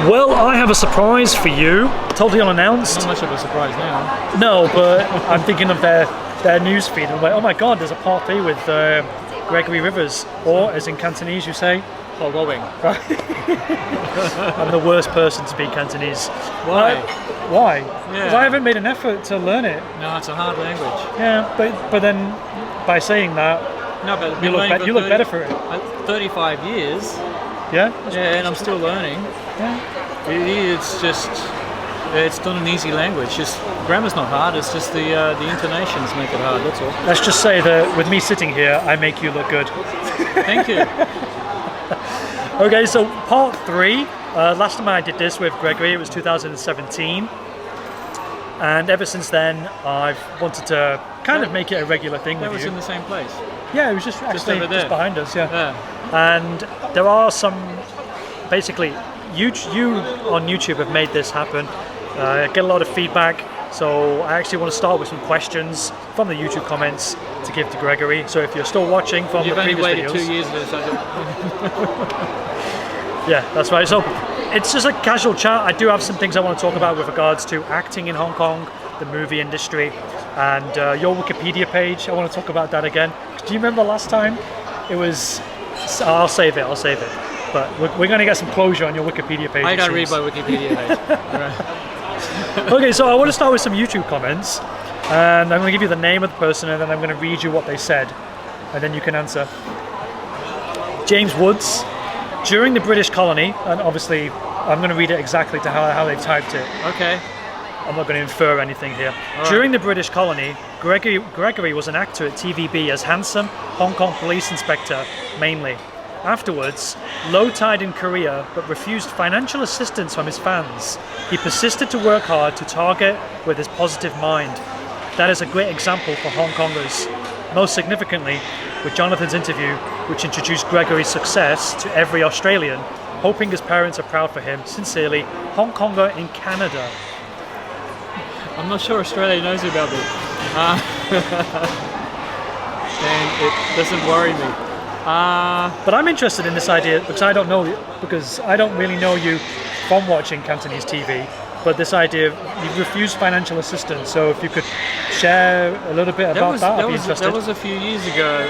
Well, I have a surprise for you, totally unannounced. Not much of a surprise now. No, but I'm thinking of their news feed and I'm like, oh my god, there's a part 3 with Gregory Rivers, or as in Cantonese you say, Going. I'm the worst person to speak Cantonese. Why? Why? Because I haven't made an effort to learn it. No, it's a hard language. Yeah, but then by saying that, No, but you look better for it. 35 years. Yeah? Yeah, and I'm still learning. Yeah. It's just, it's not an easy language. Just grammar's not hard. It's just the intonations make it hard. That's all. Let's just say that with me sitting here, I make you look good. Thank you. Okay, so part 3. Last time I did this with Gregory, it was 2017. And ever since then, I've wanted to kind of make it a regular thing with you. That was in the same place. Yeah, it was just actually over there. just behind us, yeah. And there are some, basically, you on YouTube have made this happen. Get a lot of feedback. So I actually want to start with some questions from the YouTube comments to give to Gregory. So if you're still watching from the previous videos... You've only waited 2 years to decide. Yeah, that's right. So it's just a casual chat. I do have some things I want to talk about with regards to acting in Hong Kong, the movie industry, and your Wikipedia page. I want to talk about that again. Do you remember last time? It was... I'll save it. But we're going to get some closure on your Wikipedia page. I gotta read my Wikipedia page. Right. Okay, so I want to start with some YouTube comments, and I'm going to give you the name of the person, and then I'm going to read you what they said, and then you can answer. James Woods, during the British colony, and obviously I'm going to read it exactly to how they typed it. Okay. I'm not going to infer anything here. All during the British colony, Gregory was an actor at TVB as handsome Hong Kong police inspector, mainly. Afterwards, low tide in Korea, but refused financial assistance from his fans. He persisted to work hard to target with his positive mind. That is a great example for Hong Kongers. Most significantly, with Jonathan's interview, which introduced Gregory's success to every Australian, hoping his parents are proud for him. Sincerely, Hong Konger in Canada. I'm not sure Australia knows about this. And it doesn't worry me. But I'm interested in this idea because I don't really know you from watching Cantonese TV. But this idea of you've refused financial assistance, so if you could share a little bit about that, I'd be interested. That was a few years ago.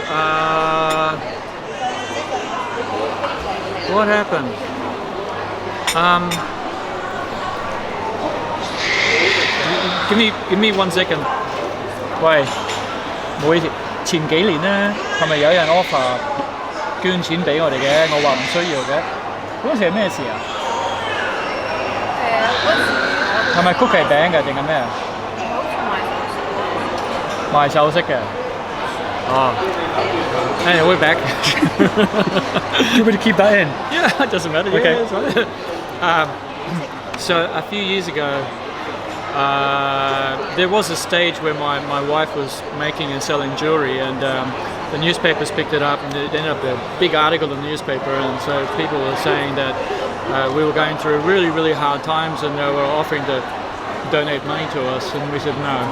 What happened? Give me 1 second. 喂，前幾年咧，係咪有人 offer 捐錢俾我哋嘅？我話唔需要嘅。嗰時係咩事啊？係咪曲奇餅嘅定係咩啊？賣首飾嘅。哦。Anyway, we're back. Do you want me to keep that in? Yeah, it doesn't matter. Okay. Yeah, right. So a few years ago, there was a stage where my wife was making and selling jewelry, and the newspapers picked it up, and it ended up a big article in the newspaper, and so people were saying that we were going through really, really hard times, and they were offering to donate money to us, and we said no.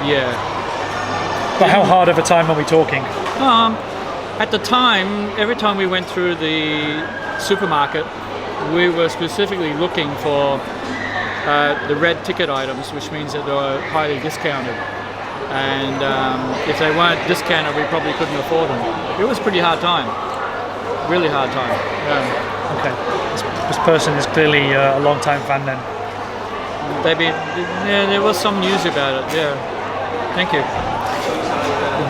Yeah. But how hard of a time are we talking? At the time, every time we went through the supermarket, we were specifically looking for the red ticket items, which means that they were highly discounted. And if they weren't discounted, we probably couldn't afford them. It was a pretty hard time. Really hard time. Yeah. Okay. This person is clearly a long-time fan then. Yeah, there was some news about it. Yeah. Thank you.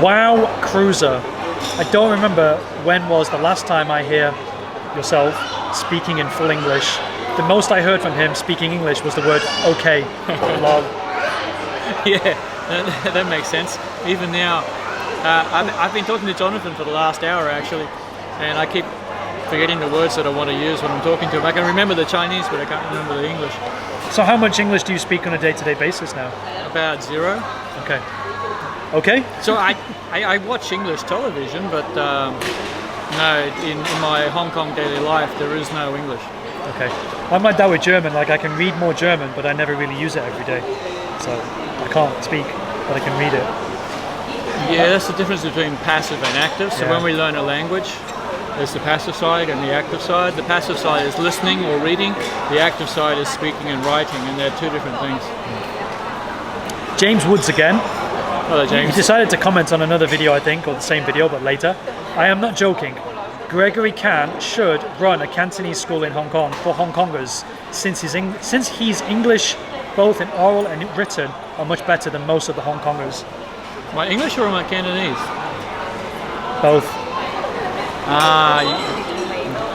Wow Cruiser. I don't remember when was the last time I hear yourself speaking in full English. The most I heard from him speaking English was the word okay. Lol. Yeah, that makes sense. Even now, I've been talking to Jonathan for the last hour actually, and I keep forgetting the words that I want to use when I'm talking to him. I can remember the Chinese, but I can't remember the English. So how much English do you speak on a day-to-day basis now? About 0. Okay. Okay. So I watch English television, but no, in my Hong Kong daily life there is no English. Okay. I'm like that with German. Like I can read more German, but I never really use it every day. So I can't speak, but I can read it. Yeah, that's the difference between passive and active. So when we learn a language, There's the passive side and the active side. The passive side is listening or reading. The active side is speaking and writing, and they're two different things. James Woods again. Hello, James. He decided to comment on another video, I think, or the same video, but later. I am not joking. Gregory should run a Cantonese school in Hong Kong for Hong Kongers, since he's English, both in oral and written, are much better than most of the Hong Kongers. My English or my Cantonese? Both.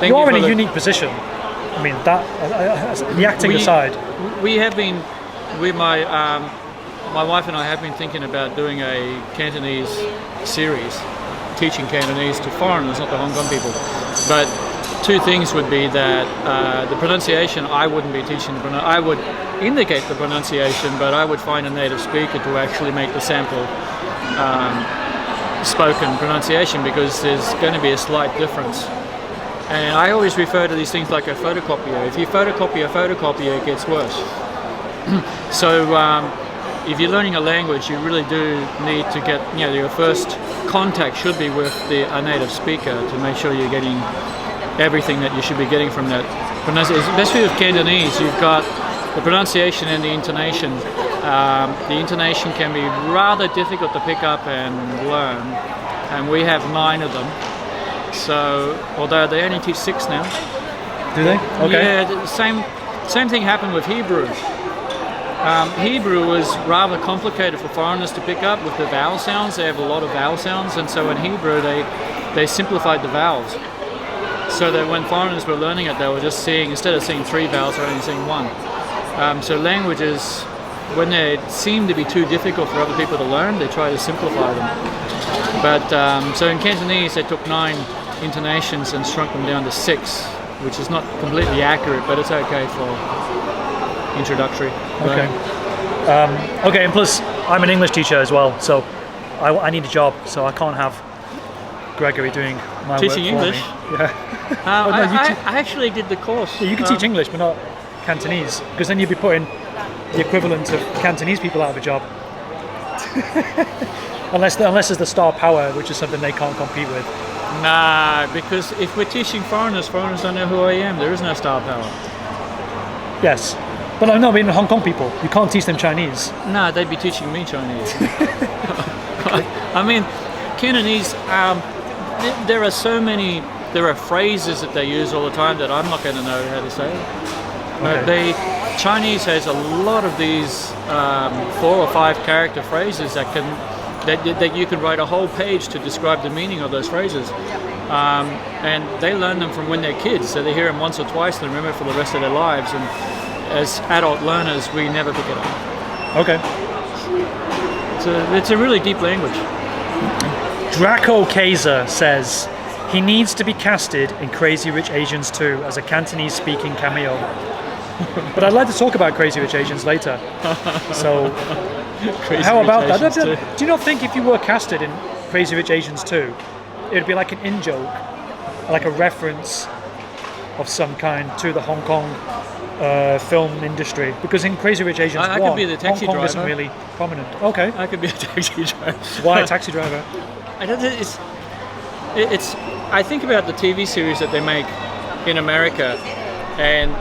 You're in a unique position. I mean, the acting aside. We have been, my wife and I have been thinking about doing a Cantonese series, teaching Cantonese to foreigners, not to Hong Kong people. But two things would be that the pronunciation, I wouldn't be teaching. I would indicate the pronunciation, but I would find a native speaker to actually make the sample spoken pronunciation, because there's going to be a slight difference. And I always refer to these things like a photocopier. If you photocopy a photocopier, it gets worse. So if you're learning a language, you really do need to get, your first contact should be with a native speaker to make sure you're getting everything that you should be getting from that pronunciation. Especially with Cantonese, you've got the pronunciation and the intonation. The intonation can be rather difficult to pick up and learn, and we have 9 of them. So, although they only teach 6 now. Do they? Okay. Yeah, the same thing happened with Hebrew. Hebrew was rather complicated for foreigners to pick up with the vowel sounds. They have a lot of vowel sounds, and so in Hebrew they simplified the vowels, so that when foreigners were learning it, they were just seeing, instead of seeing 3 vowels, they're only seeing 1. So languages, when they seem to be too difficult for other people to learn, they try to simplify them. But so in Cantonese, they took 9 intonations and shrunk them down to 6, which is not completely accurate, but it's okay for introductory. Okay. Okay, and plus, I'm an English teacher as well, so I need a job, so I can't have Gregory doing my teaching work for English. Me. Yeah. I actually did the course. Yeah, you can teach English, but not Cantonese, because then you'd be putting the equivalent of Cantonese people out of a job. unless there's the star power, which is something they can't compete with. Nah, because if we're teaching foreigners don't know who I am. There is no star power. Yes. But I mean Hong Kong people, you can't teach them Chinese. No, they'd be teaching me Chinese. I mean, Cantonese, there are phrases that they use all the time that I'm not going to know how to say. Okay. Chinese has a lot of these 4 or 5 character phrases that you can write a whole page to describe the meaning of those phrases. And they learn them from when they're kids, so they hear them once or twice and remember it for the rest of their lives. And as adult learners, we never pick it up. Okay. It's a really deep language. Draco Kaiser says he needs to be casted in Crazy Rich Asians 2 as a Cantonese-speaking cameo. But I'd like to talk about Crazy Rich Asians later. So, how about that? Do you not think if you were casted in Crazy Rich Asians 2, it would be like an in-joke, like a reference of some kind to the Hong Kong film industry? Because in Crazy Rich Asians 1, could be the taxi Hong Kong driver. Isn't really prominent. Okay. I could be a taxi driver. Why a taxi driver? I think about the TV series that they make in America, and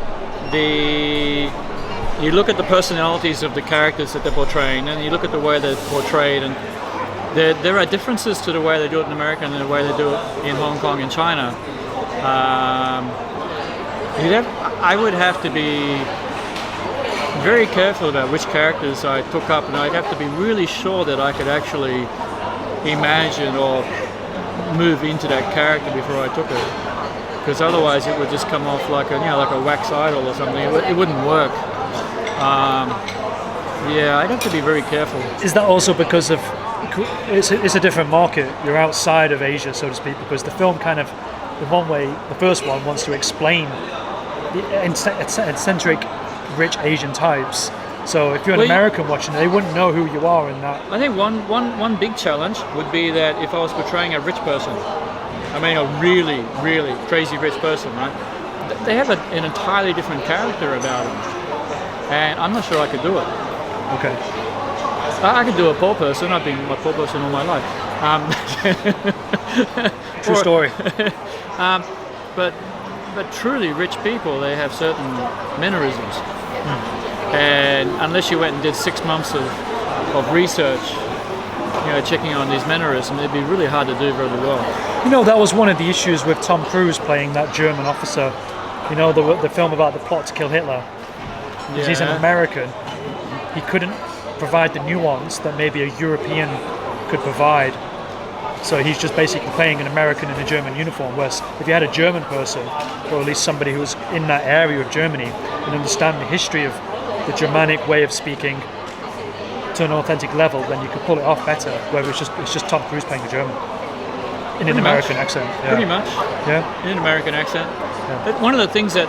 you look at the personalities of the characters that they're portraying, and you look at the way they're portrayed, and there are differences to the way they do it in America and the way they do it in Hong Kong and China. I would have to be very careful about which characters I took up, and I'd have to be really sure that I could actually imagine or move into that character before I took it, because otherwise it would just come off like a wax idol or something. It wouldn't work. I'd have to be very careful. Is that also because of it's a different market? You're outside of Asia, so to speak, because the film kind of, in one way, the first one wants to explain the eccentric, rich Asian types. So if you're an American watching it, they wouldn't know who you are in that. I think one big challenge would be that if I was portraying a rich person, I mean a really, really crazy rich person, right? They have an entirely different character about them, and I'm not sure I could do it. Okay. I could do a poor person. I've been a poor person all my life. True story. But truly rich people, they have certain mannerisms. And unless you went and did 6 months of research, checking on these mannerisms, it'd be really hard to do very well. That was one of the issues with Tom Cruise playing that German officer. The film about the plot to kill Hitler. Because he's an American, he couldn't provide the nuance that maybe a European could provide. So he's just basically playing an American in a German uniform. Whereas if you had a German person, or at least somebody who was in that area of Germany and understand the history of the Germanic way of speaking to an authentic level, then you could pull it off better. Where it's just Tom Cruise playing a German in an American accent. Yeah. Pretty much. Yeah. In an American accent. Yeah. But one of the things that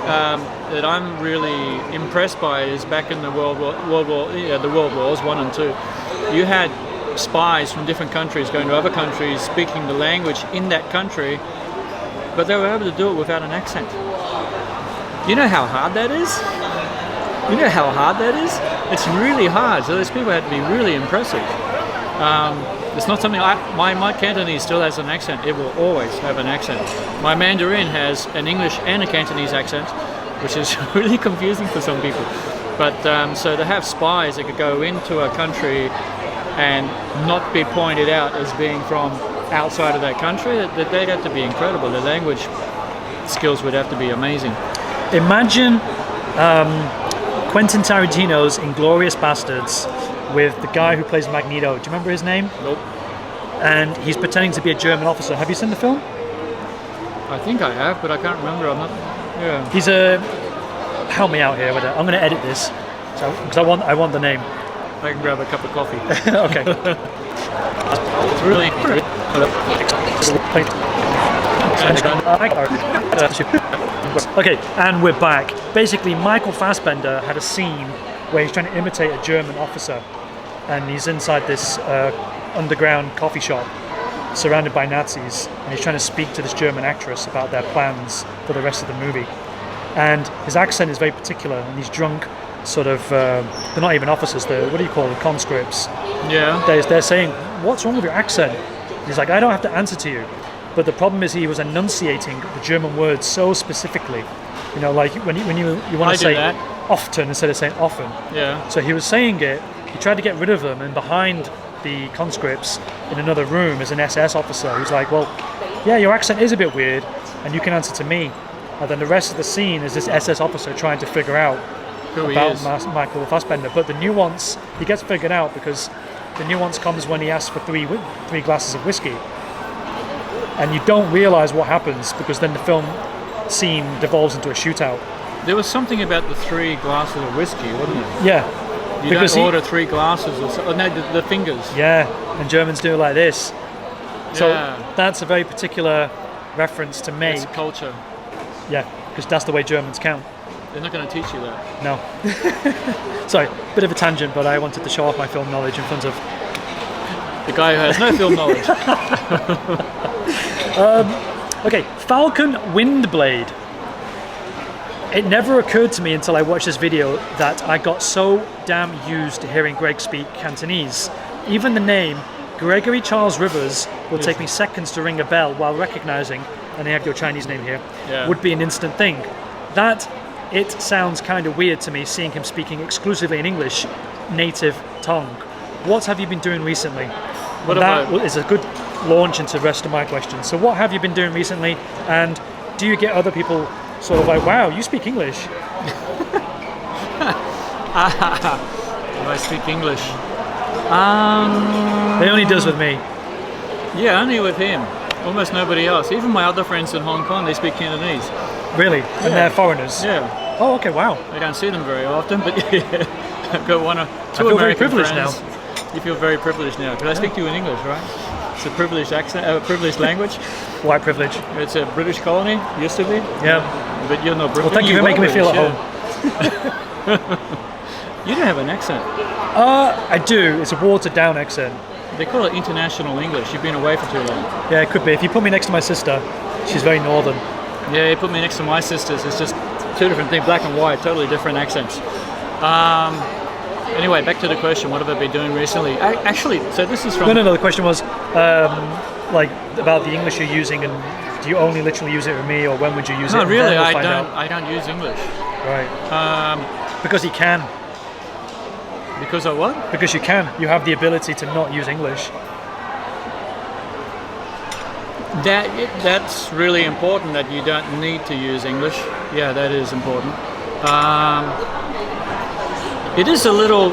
I'm really impressed by is back in the World Wars 1 and 2, you had spies from different countries going to other countries, speaking the language in that country, but they were able to do it without an accent. You know how hard that is? It's really hard. So those people had to be really impressive. It's not something my Cantonese still has an accent. It will always have an accent. My Mandarin has an English and a Cantonese accent, which is really confusing for some people. But so to have spies that could go into a country and not be pointed out as being from outside of that country, that they'd have to be incredible. The language skills would have to be amazing. Imagine Quentin Tarantino's Inglourious Bastards with the guy who plays Magneto. Do you remember his name? Nope. And he's pretending to be a German officer. Have you seen the film? I think I have, but I can't remember. I'm not. Yeah. He's help me out here with it. I'm going to edit this, because I want the name. I can grab a cup of coffee. Okay. It's really. Okay, and we're back. Basically, Michael Fassbender had a scene where he's trying to imitate a German officer, and he's inside this underground coffee shop surrounded by Nazis, and he's trying to speak to this German actress about their plans for the rest of the movie. And his accent is very particular, and he's drunk, sort of, they're not even officers, they're, what do you call them, conscripts. Yeah. They're saying, what's wrong with your accent? He's like, I don't have to answer to you. But the problem is he was enunciating the German words so specifically. Like when you want to say that. often instead of saying often. Yeah. So he was saying it, he tried to get rid of them, and behind the conscripts in another room is an SS officer who's like, well, yeah, your accent is a bit weird, and you can answer to me. And then the rest of the scene is this SS officer trying to figure out who about Michael Fassbender. But the nuance, he gets figured out because the nuance comes when he asks for three glasses of whiskey. And you don't realise what happens because then the film scene devolves into a shootout. There was something about the 3 glasses of whiskey, wasn't it? Yeah. You don't order 3 glasses or so. Oh, no, the fingers. Yeah, and Germans do it like this. So Yeah. that's a very particular reference to make. It's culture. Yeah, because that's the way Germans count. They're not going to teach you that. No. Sorry, bit of a tangent, but I wanted to show off my film knowledge in front of the guy who has no film knowledge. Okay, Falcon Windblade. It never occurred to me until I watched this video that I got so damn used to hearing Greg speak Cantonese. Even the name Gregory Charles Rivers will take me seconds to ring a bell while recognizing, and I have your Chinese name here, would be an instant thing. That, it sounds kind of weird to me seeing him speaking exclusively in English, native tongue. What have you been doing recently? That is a good launch into the rest of my questions. So what have you been doing recently, and do you get other people sort of like, wow, you speak English? Do I speak English? It only does with me. Yeah, only with him. Almost nobody else. Even my other friends in Hong Kong, they speak Cantonese. Really? And they're foreigners? Yeah. Oh, okay, wow. I don't see them very often, but yeah. I've got 1 or 2 I feel American very privileged friends. now. You feel very privileged now, because I speak to you in English, right? It's a privileged accent, a privileged language. White privilege. It's a British colony, used to be. Yeah. But you're not British. Well, thank you for making me feel at home. You don't have an accent. I do. It's a watered down accent. They call it international English. You've been away for too long. Yeah, it could be. If you put me next to my sister, she's very northern. Yeah, you put me next to my sisters. It's just 2 different things, black and white, totally different accents. Anyway, back to the question. What have I been doing recently? Actually, so this is from. No. The question was like about the English you're using, and do you only literally use it with me, or when would you use it? No, And really, then we'll I find don't. out. I don't use English. Right. Because you can. Because of what? Because you can. You have the ability to not use English. That's really important. That you don't need to use English. Yeah, that is important. It is a little.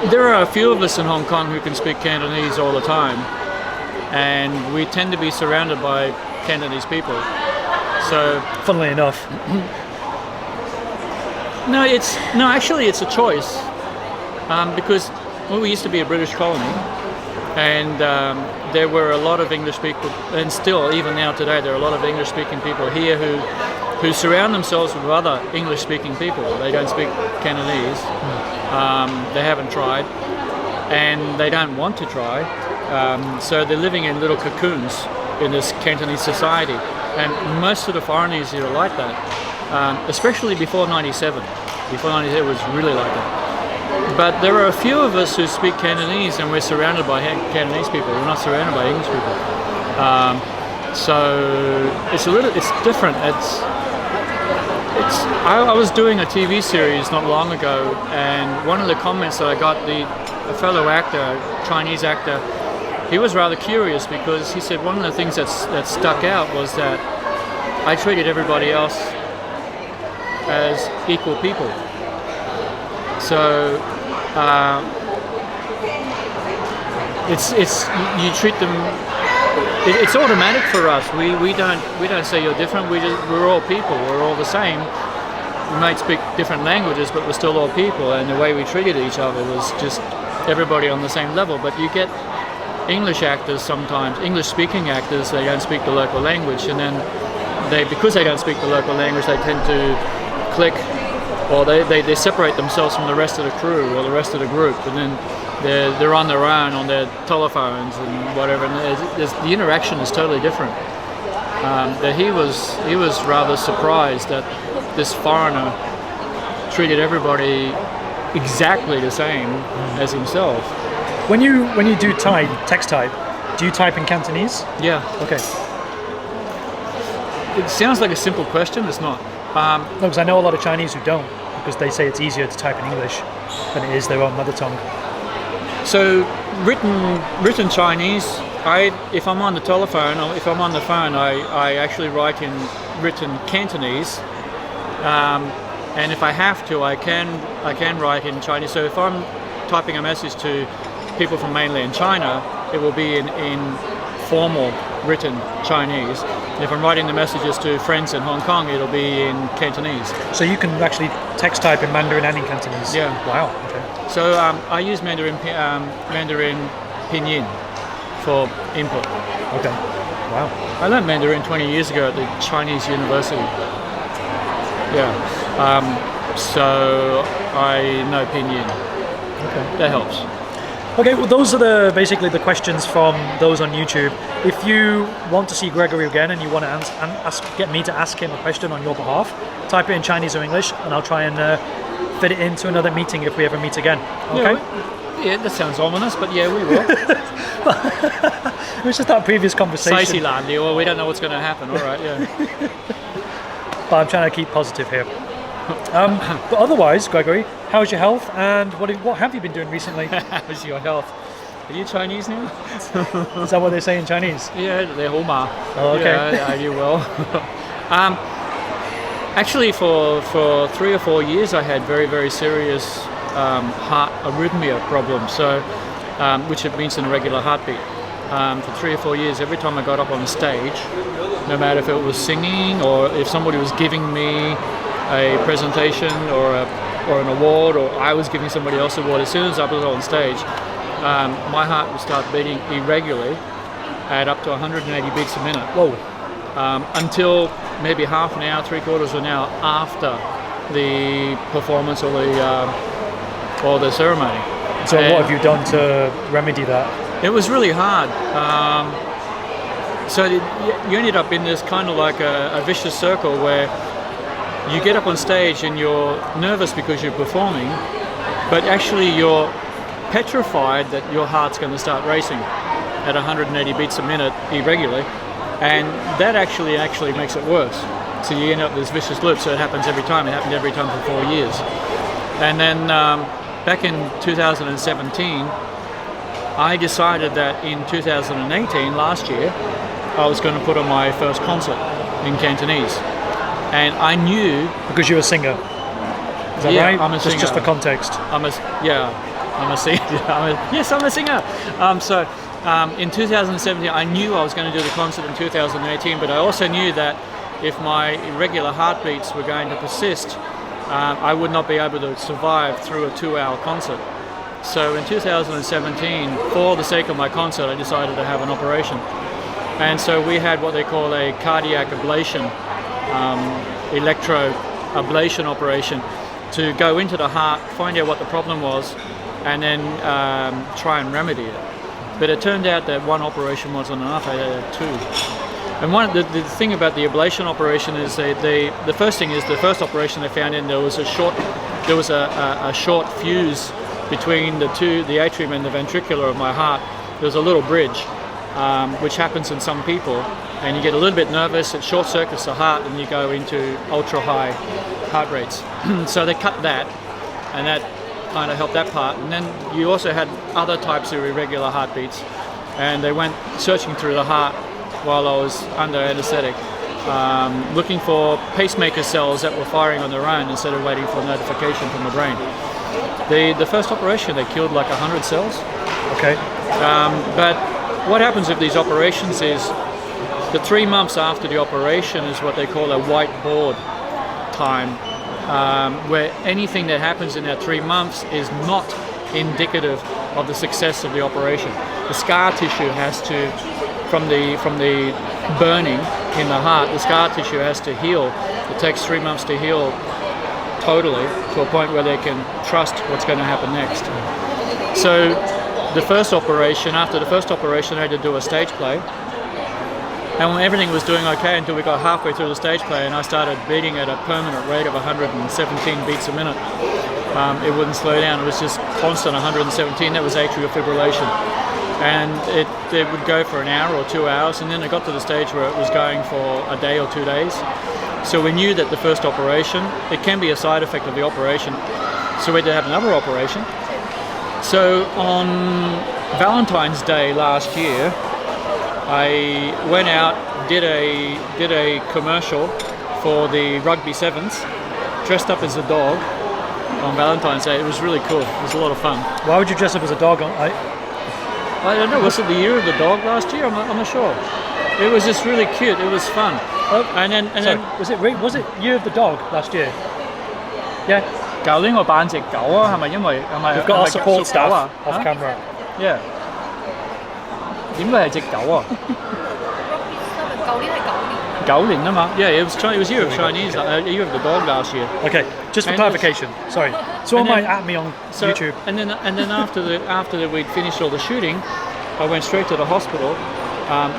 There are a few of us in Hong Kong who can speak Cantonese all the time, and we tend to be surrounded by Cantonese people. So, Funnily enough. Actually, it's a choice because we used to be a British colony, and there were a lot of English people, and still, even now today, there are a lot of English-speaking people here who surround themselves with other English-speaking people. They don't speak Cantonese. They haven't tried, and they don't want to try. So they're living in little cocoons in this Cantonese society, and most of the foreigners here are like that, especially before '97. Before '97, it was really like that. But there are a few of us who speak Cantonese, and we're surrounded by Cantonese people. We're not surrounded by English people. So it's different. I was doing a TV series not long ago, and one of the comments that I got, a fellow actor, Chinese actor, he was rather curious because he said one of the things that stuck out was that I treated everybody else as equal people. So you treat them. It's automatic for us. We don't say you're different. We're all people. We're all the same. We might speak different languages, but we're still all people. And the way we treated each other was just everybody on the same level. But you get English actors sometimes, English-speaking actors. They don't speak the local language, and then because they don't speak the local language, they tend to click, or they separate themselves from the rest of the crew or the rest of the group, and then they're on their own on their telephones and whatever, and the interaction is totally different. That he was rather surprised that this foreigner treated everybody exactly the same as himself. When you do text type, do you type in Cantonese? Yeah. Okay. It sounds like a simple question. It's not. No, because I know a lot of Chinese who don't, because they say it's easier to type in English than it is their own mother tongue. So written Chinese, if I'm on the telephone or if I'm on the phone, I actually write in written Cantonese, and if I have to, I can write in Chinese. So if I'm typing a message to people from mainland China, it will be in formal written Chinese. If I'm writing the messages to friends in Hong Kong, it'll be in Cantonese. So you can actually text type in Mandarin and in Cantonese? Yeah. Wow, okay. So I use Mandarin Pinyin for input. Okay, wow. I learned Mandarin 20 years ago at the Chinese university. Yeah. So I know Pinyin. Okay. That helps. Okay, well, those are basically the questions from those on YouTube. If you want to see Gregory again and you want to get me to ask him a question on your behalf, type it in Chinese or English, and I'll try and fit it into another meeting if we ever meet again. Okay? Yeah, that sounds ominous, but yeah, we will. It was just that previous conversation. Well, we don't know what's going to happen. All right, yeah. But I'm trying to keep positive here. But otherwise, Gregory, how's your health, and what have you been doing recently? How's your health? Are you Chinese now? Is that what they say in Chinese? Yeah, they're Homa. Oh, okay. Yeah, you will. Actually, for 3 or 4 years, I had very, very serious heart arrhythmia problems. So, which it means an irregular heartbeat. For 3 or 4 years, every time I got up on the stage, no matter if it was singing or if somebody was giving me a presentation or an award, or I was giving somebody else an award, as soon as I was on stage, my heart would start beating irregularly at up to 180 beats a minute. Whoa. Until maybe half an hour, 3/4 of an hour after the performance or the ceremony. So what have you done to remedy that? It was really hard. So you ended up in this kind of like a vicious circle where you get up on stage and you're nervous because you're performing, but actually you're petrified that your heart's going to start racing at 180 beats a minute irregularly, and that actually makes it worse. So you end up with this vicious loop. So it happens every time. It happened every time for 4 years. And then back in 2017, I decided that in 2018, last year, I was going to put on my first concert in Cantonese. And I knew... Because you're a singer. Is that right? I'm a singer. Just for context. I'm a singer. Yes, I'm a singer. In 2017, I knew I was going to do the concert in 2018, but I also knew that if my irregular heartbeats were going to persist, I would not be able to survive through a 2-hour concert. So in 2017, for the sake of my concert, I decided to have an operation. And so we had what they call a cardiac ablation, electroablation operation, to go into the heart, find out what the problem was, and then try and remedy it. But it turned out that one operation wasn't enough. I had 2. And the thing about the ablation operation is the first thing is the first operation they found in there was a short fuse between the atrium and the ventricular of my heart. There was a little bridge, which happens in some people, and you get a little bit nervous. It short circuits the heart, and you go into ultra high heart rates. So they cut that, and that kind of helped that part. And then you also had other types of irregular heartbeats, and they went searching through the heart while I was under anesthetic, looking for pacemaker cells that were firing on their own instead of waiting for notification from the brain. The first operation, they killed like 100 cells. Okay. But what happens with these operations is the 3 months after the operation is what they call a whiteboard time, where anything that happens in that 3 months is not indicative of the success of the operation. The scar tissue has to, from the burning in the heart, the scar tissue has to heal. It takes 3 months to heal totally to a point where they can trust what's going to happen next. So after the first operation, I had to do a stage play. And when everything was doing okay until we got halfway through the stage play and I started beating at a permanent rate of 117 beats a minute. It wouldn't slow down, it was just constant 117, that was atrial fibrillation. And it would go for an hour or 2 hours, and then it got to the stage where it was going for a day or 2 days. So we knew that the first operation, it can be a side effect of the operation, so we had to have another operation. So on Valentine's Day last year, I went out, did a commercial for the Rugby Sevens, dressed up as a dog on Valentine's Day. It was really cool. It was a lot of fun. Why would you dress up as a dog? I don't know. Was it the year of the dog last year? I'm not sure. It was just really cute. It was fun. And then was it year of the dog last year? Yeah. 舊年我扮隻狗啊，係咪因為係咪 We've got our support staff 啊 off camera. Yeah. 點解係隻狗啊？9年啊嘛。Yeah, it was year of Chinese, year of the dog last year. Okay, just for clarification. Sorry. Someone might at me on YouTube. And then after we'd finished all the shooting, I went straight to the hospital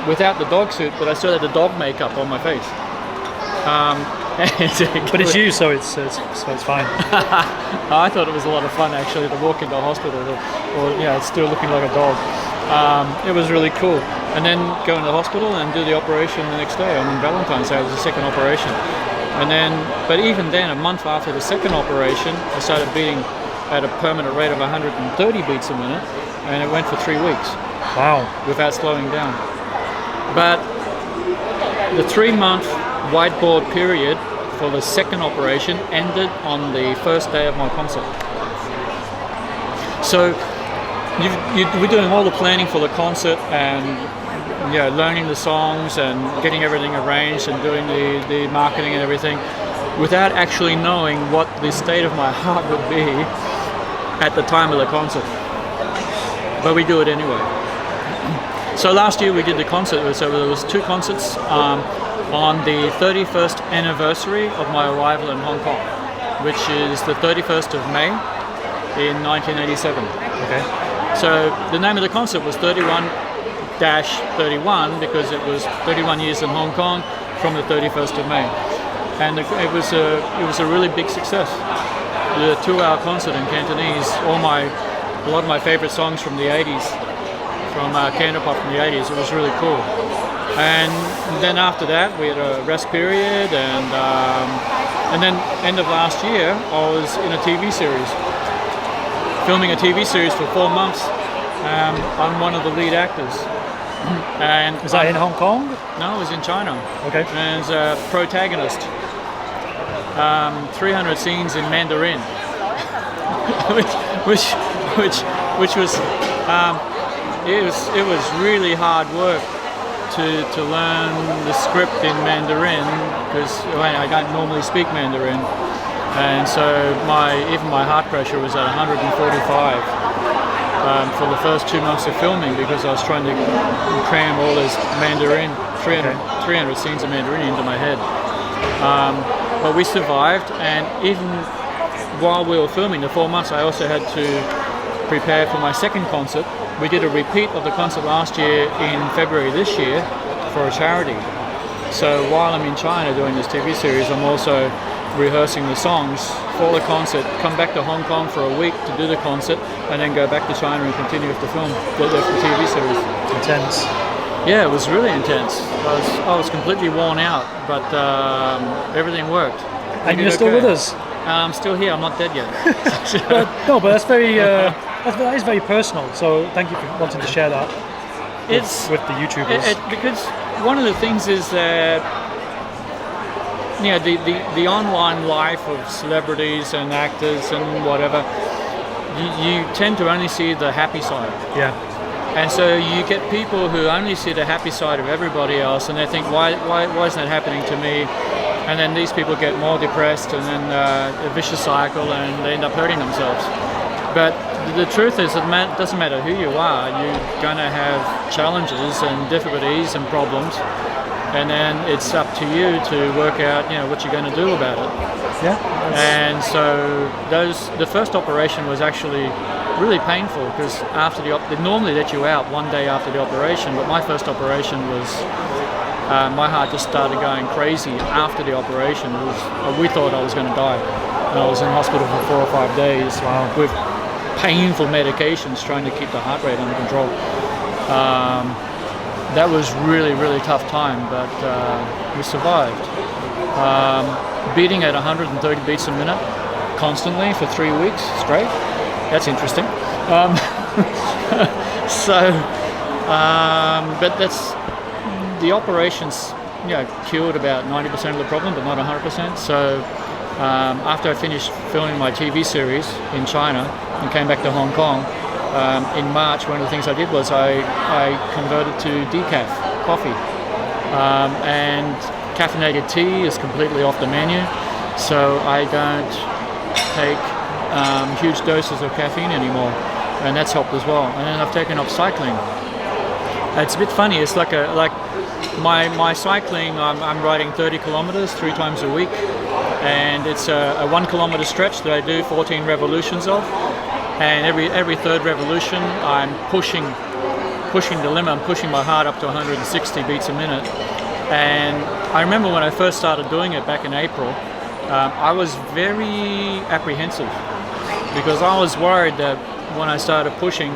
without the dog suit, but I still had the dog makeup on my face. But it's you, so it's fine. I thought it was a lot of fun actually to walk into the hospital, still looking like a dog. It was really cool. And then go into the hospital and do the operation the next day on Valentine's Day. It was the second operation. But even then, a month after the second operation, I started beating at a permanent rate of 130 beats a minute, and it went for 3 weeks. Wow. Without slowing down. But the 3-month whiteboard period for the second operation ended on the first day of my concert. So we're doing all the planning for the concert and learning the songs and getting everything arranged and doing the marketing and everything without actually knowing what the state of my heart would be at the time of the concert. But we do it anyway. So last year we did the concert, so there was 2 concerts on the 31st anniversary of my arrival in Hong Kong, which is the 31st of May in 1987. Okay. So the name of the concert was 31-31 because it was 31 years in Hong Kong from the 31st of May. and it was a really big success. The 2-hour concert in Cantonese, a lot of my favorite songs from the 80s, from Cantopop from the 80s. It was really cool. And then after that, we had a rest period, and then end of last year, I was in a TV series, filming a TV series for 4 months. I'm one of the lead actors. And is that in Hong Kong? No, it was in China. Okay. And as a protagonist, 300 scenes in Mandarin, which was it was really hard work to learn the script in Mandarin, because I don't normally speak Mandarin, and so even my heart pressure was at 145. For the first 2 months of filming, because I was trying to cram all this Mandarin, 300 scenes of Mandarin into my head. But we survived, and even while we were filming the 4 months, I also had to prepare for my second concert. We did a repeat of the concert last year in February this year for a charity. So while I'm in China doing this TV series, I'm also rehearsing the songs for the concert, come back to Hong Kong for a week to do the concert, and then go back to China and continue with the film, the TV series. Intense. Yeah, it was really intense. I was completely worn out, but everything worked. And you're still with us? I'm still here. I'm not dead yet. No, but that's that is very personal. So thank you for wanting to share that with the YouTubers. Because one of the things is that the online life of celebrities and actors and whatever, you tend to only see the happy side. Yeah. And so you get people who only see the happy side of everybody else, and they think, why isn't that happening to me? And then these people get more depressed, and then a vicious cycle, and they end up hurting themselves. But the truth is, it doesn't matter who you are, you're going to have challenges and difficulties and problems, and then it's up to you to work out, what you're going to do about it. Yeah. And so the first operation was actually really painful, because after they normally let you out one day after the operation, but my first operation was my heart just started going crazy after the operation. We thought I was going to die, and I was in hospital for 4 or 5 days with painful medications trying to keep the heart rate under control. That was really, really tough time, but we survived. Beating at 130 beats a minute constantly for 3 weeks straight. That's interesting. But that's the operations. Cured about 90% of the problem, but not 100%. So after I finished filming my TV series in China and came back to Hong Kong in March, one of the things I did was I converted to decaf coffee, and caffeinated tea is completely off the menu. So I don't take huge doses of caffeine anymore, and that's helped as well. And then I've taken up cycling. It's a bit funny. It's like my cycling. I'm riding 30 kilometers 3 times a week, and it's a 1 kilometer stretch that I do 14 revolutions of. And every third revolution, I'm pushing the limit. I'm pushing my heart up to 160 beats a minute. And I remember when I first started doing it back in April, I was very apprehensive, because I was worried that when I started pushing,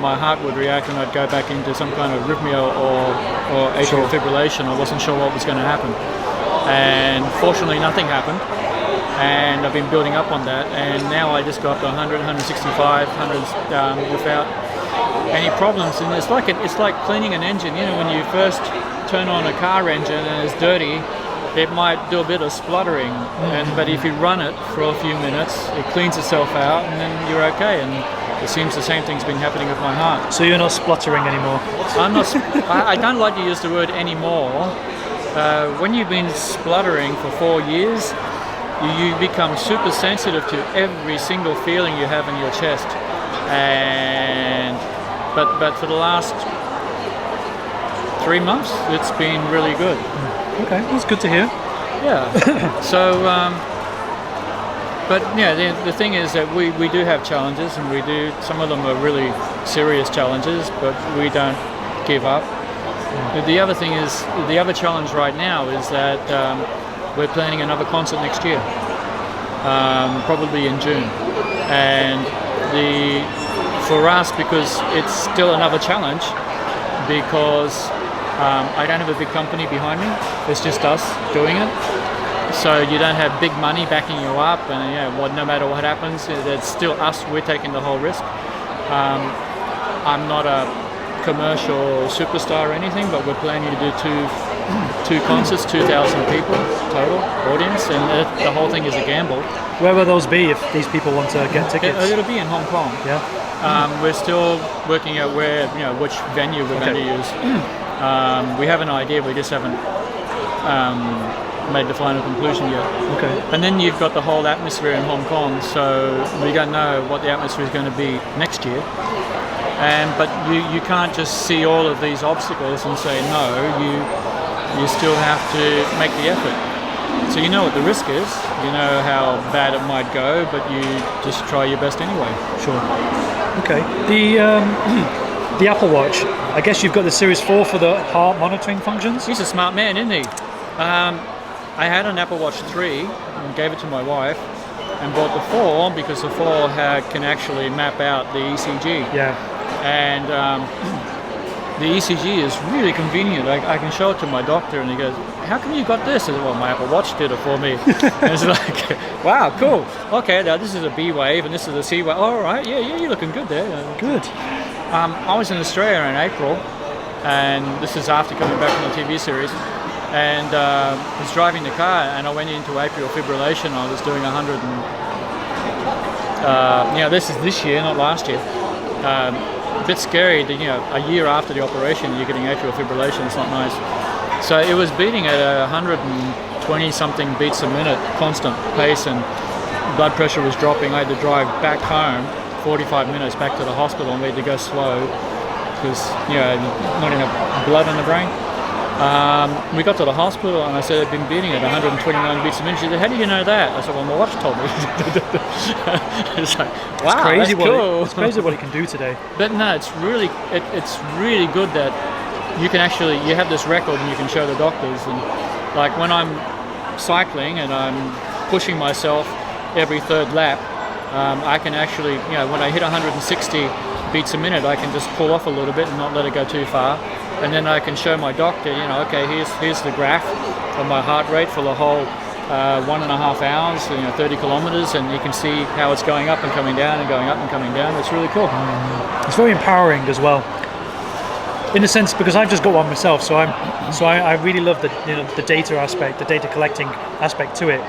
my heart would react and I'd go back into some kind of arrhythmia or atrial fibrillation. I wasn't sure what was going to happen. And fortunately, nothing happened. And I've been building up on that. And now I just go up to 100, 165, 100 without any problems. And it's like cleaning an engine. When you first turn on a car engine and it's dirty, it might do a bit of spluttering, but if you run it for a few minutes, it cleans itself out, and then you're okay. And it seems the same thing's been happening with my heart. So you're not spluttering anymore? I'm not. I don't like to use the word anymore. When you've been spluttering for 4 years, you become super sensitive to every single feeling you have in your chest. But for the last 3 months, it's been really good. Okay, that's good to hear. Yeah. So, but yeah, the thing is that we do have challenges, and some of them are really serious challenges, but we don't give up. The other thing is, the other challenge right now is that we're planning another concert next year, probably in June. And for us, because it's still another challenge, because I don't have a big company behind me. It's just us doing it. So you don't have big money backing you up, and no matter what happens, it's still us. We're taking the whole risk. I'm not a commercial superstar or anything, but we're planning to do two concerts, 2,000 people total audience, and the whole thing is a gamble. Where will those be if these people want to get tickets? It'll be in Hong Kong. Yeah. We're still working out which venue we're going to use. We have an idea, we just haven't made the final conclusion yet. Okay. And then you've got the whole atmosphere in Hong Kong, so we don't know what the atmosphere is going to be next year. But you can't just see all of these obstacles and say no. You still have to make the effort. So you know what the risk is. You know how bad it might go, but you just try your best anyway. Sure. Okay. The Apple Watch. I guess you've got the Series 4 for the heart monitoring functions. He's a smart man, isn't he? I had an Apple Watch 3 and gave it to my wife, and bought the 4 because the 4 can actually map out the ECG. Yeah. And the ECG is really convenient. I can show it to my doctor, and he goes, "How come you got this?" I said, "Well, my Apple Watch did it for me." And it's like, wow, cool. Okay, now this is a B wave, and this is a C wave. All right, yeah, you're looking good there. Good. I was in Australia in April, and this is after coming back from the TV series. And I was driving the car, and I went into atrial fibrillation. I was doing 100 and this is this year, not last year. A bit scary that a year after the operation you're getting atrial fibrillation. It's not nice. So it was beating at 120 something beats a minute, constant pace, and blood pressure was dropping. I had to drive back home 45 minutes back to the hospital, and we had to go slow because not enough blood in the brain. We got to the hospital, and I said I'd been beating at 129 beats a minute. She said, "How do you know that?" I said, "Well, my watch told me." It's like, wow, crazy. That's cool. It's crazy what it can do today. But no, it's really good that you can actually you have this record and you can show the doctors. And like when I'm cycling and I'm pushing myself every third lap, I can actually when I hit 160 beats a minute, I can just pull off a little bit and not let it go too far. And then I can show my doctor, okay, here's the graph of my heart rate for the whole 1.5 hours, 30 kilometers, and you can see how it's going up and coming down and going up and coming down. It's really cool. It's very empowering as well, in a sense, because I've just got one myself. So I really love the data aspect, the data collecting aspect to it.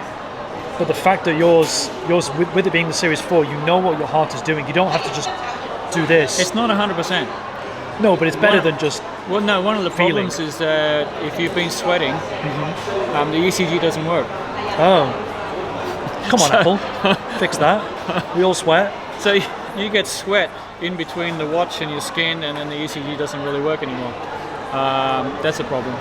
But the fact that yours with it being the Series 4, you know what your heart is doing. You don't have to just do this. It's not 100%. No, but it's better than just. Well, no. One of the feeling. problems is that if you've been sweating, the ECG doesn't work. Oh, come on, Apple, fix that. We all sweat. So you get sweat in between the watch and your skin, and then the ECG doesn't really work anymore. That's a problem.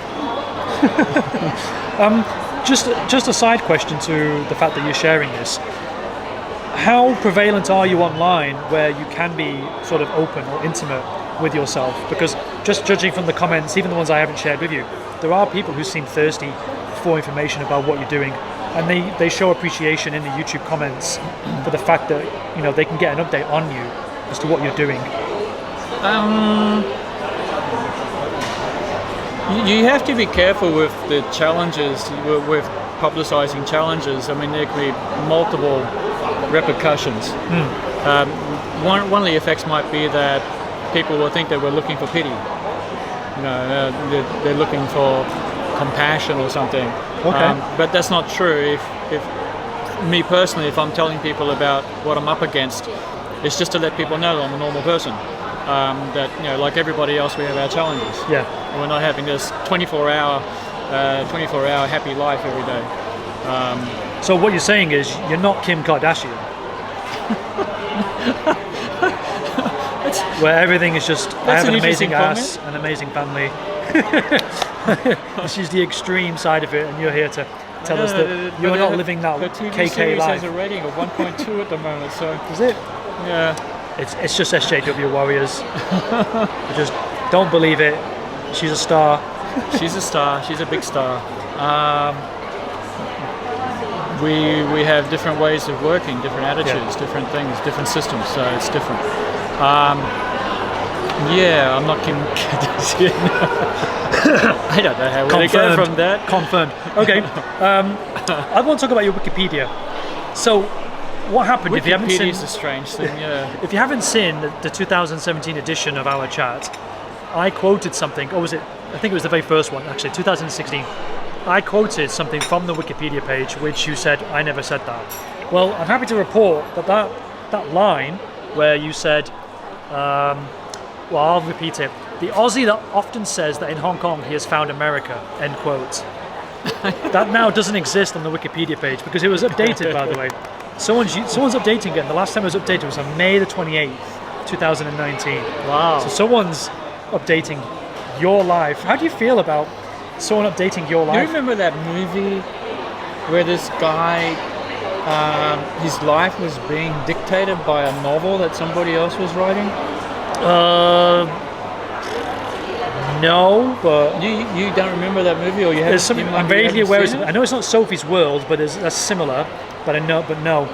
Just a side question to the fact that you're sharing this. How prevalent are you online where you can be sort of open or intimate with yourself? Because just judging from the comments, even the ones I haven't shared with you, there are people who seem thirsty for information about what you're doing, and they show appreciation in the YouTube comments for the fact that they can get an update on you as to what you're doing. You have to be careful with the challenges, with publicizing challenges. I mean, there can be multiple repercussions. One of the effects might be that people will think that we're looking for pity. They're looking for compassion or something. Okay. But that's not true. If me personally, if I'm telling people about what I'm up against, it's just to let people know that I'm a normal person. That like everybody else, we have our challenges. Yeah. And we're not having this 24-hour happy life every day. So what you're saying is you're not Kim Kardashian. Where everything is just, I have an amazing ass, an amazing family. This is the extreme side of it, and you're here to tell us that you're not living that TV KK life. has a rating of 1.2 at the moment, so... Is it? Yeah. It's just SJW Warriors. I just don't believe it. She's a star. She's a star. She's a big star. we have different ways of working, different attitudes, different things, different systems. So it's different. Yeah, I'm not Kim Kardashian. I don't know how we go from that. Confirmed. Okay. I want to talk about your Wikipedia. So, what happened if you haven't seen? Wikipedia's a strange thing. Yeah. If you haven't seen the 2017 edition of our chat, I quoted something. Or was it? I think it was the very first one, actually, 2016. I quoted something from the Wikipedia page, which you said I never said that. Well, I'm happy to report that line where you said. Well, I'll repeat it. The Aussie that often says that in Hong Kong he has found America, end quote. That now doesn't exist on the Wikipedia page because it was updated, by the way. Someone's updating it, and the last time it was updated was on May the 28th, 2019. Wow. So someone's updating your life. How do you feel about someone updating your life? Do you remember that movie where this guy, his life was being dictated by a novel that somebody else was writing? No, but you don't remember that movie, or you have? I'm vaguely aware of it. I know it's not Sophie's World, but that's similar. But no.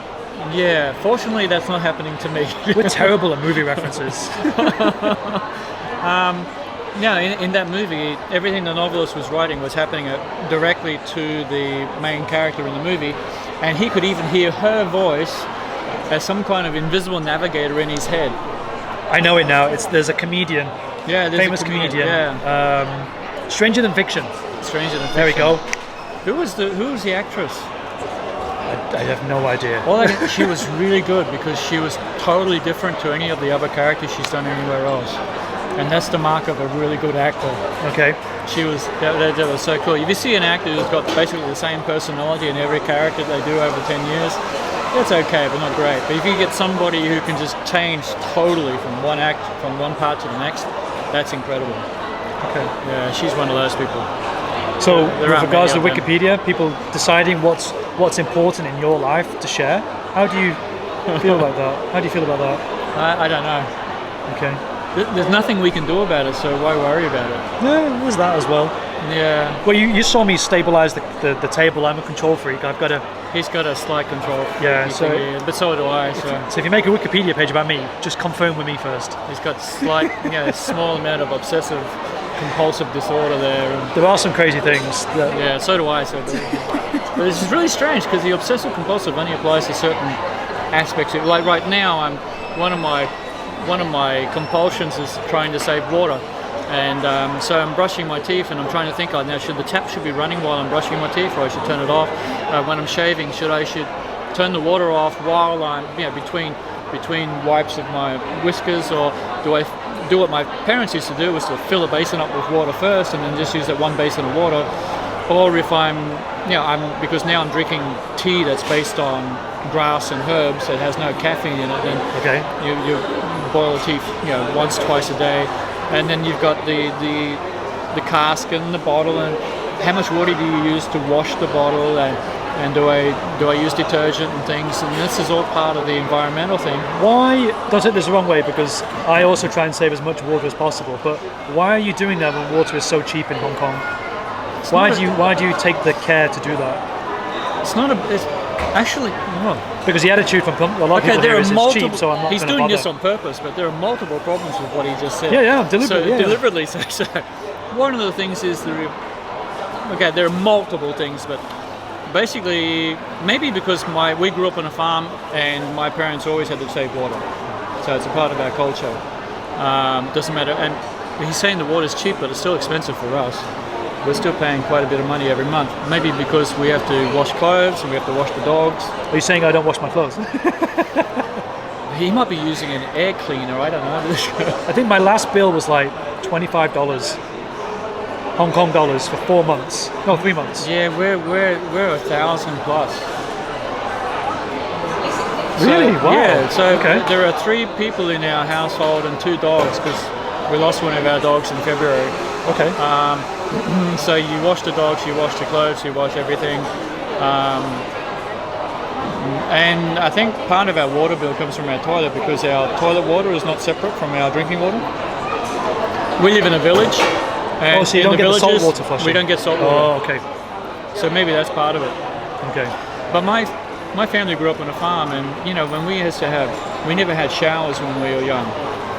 Yeah, fortunately, that's not happening to me. We're terrible at movie references. Yeah, in that movie, everything the novelist was writing was happening directly to the main character in the movie, and he could even hear her voice as some kind of invisible navigator in his head. I know it now. There's a comedian. Yeah, there's famous a comedian. Yeah. Stranger Than Fiction. Stranger Than Fiction. There we go. Who was the actress? I have no idea. Well, she was really good because she was totally different to any of the other characters she's done anywhere else, and that's the mark of a really good actor. Okay. That was so cool. If you see an actor who's got basically the same personality in every character they do over 10 years, it's okay, but not great. But if you get somebody who can just change totally from one part to the next, that's incredible. Okay. Yeah, she's one of those people. So, with regards to Wikipedia, people deciding what's important in your life to share, how do you feel about that? How do you feel about that? I don't know. Okay. There's nothing we can do about it, so why worry about it? No, there's that as well. Yeah. Well, you saw me stabilize the table. I'm a control freak. He's got a slight control. Yeah. But so do I. So if you make a Wikipedia page about me, just confirm with me first. He's got slight, small amount of obsessive compulsive disorder there. And there are some crazy things. Yeah. So do I. But this is really strange because the obsessive compulsive only applies to certain aspects. Like right now, one of my compulsions is trying to save water, and so I'm brushing my teeth, and I'm trying to think, now the tap should be running while I'm brushing my teeth, or I should turn it off. When I'm shaving, should turn the water off while I'm between wipes of my whiskers, or do I do what my parents used to do, was to fill a basin up with water first and then just use that one basin of water? Or if because now I'm drinking tea that's based on grass and herbs that has no caffeine in it, then you boil the tea once, twice a day, and then you've got the cask and the bottle, and how much water do you use to wash the bottle, and do I use detergent and things, and this is all part of the environmental thing. Why, don't take this the wrong way, because I also try and save as much water as possible, but why are you doing that when water is so cheap in Hong Kong? Why do you take the care to do that? It's actually because the attitude from a lot of people here is it's cheap, so I'm not. He's doing this on purpose, but there are multiple problems with what he just said. Yeah, deliberately. Deliberately. So one of the things is there are multiple things, but basically maybe because we grew up on a farm and my parents always had to save water, so it's a part of our culture. Doesn't matter, and he's saying the water's cheap, but it's still expensive for us. We're still paying quite a bit of money every month. Maybe because we have to wash clothes and we have to wash the dogs. Are you saying I don't wash my clothes? He might be using an air cleaner, I don't know. I think my last bill was like $25 Hong Kong dollars for 4 months. No, 3 months. Yeah, we're 1,000 plus. Really? Wow. Yeah, so there are 3 people in our household and 2 dogs, because we lost one of our dogs in February. Okay. So you wash the dogs, you wash the clothes, you wash everything. And I think part of our water bill comes from our toilet, because our toilet water is not separate from our drinking water. We live in a village. And so you don't get the salt water flushing? We don't get salt water. Oh, okay. So maybe that's part of it. Okay. But my family grew up on a farm, and when we never had showers when we were young,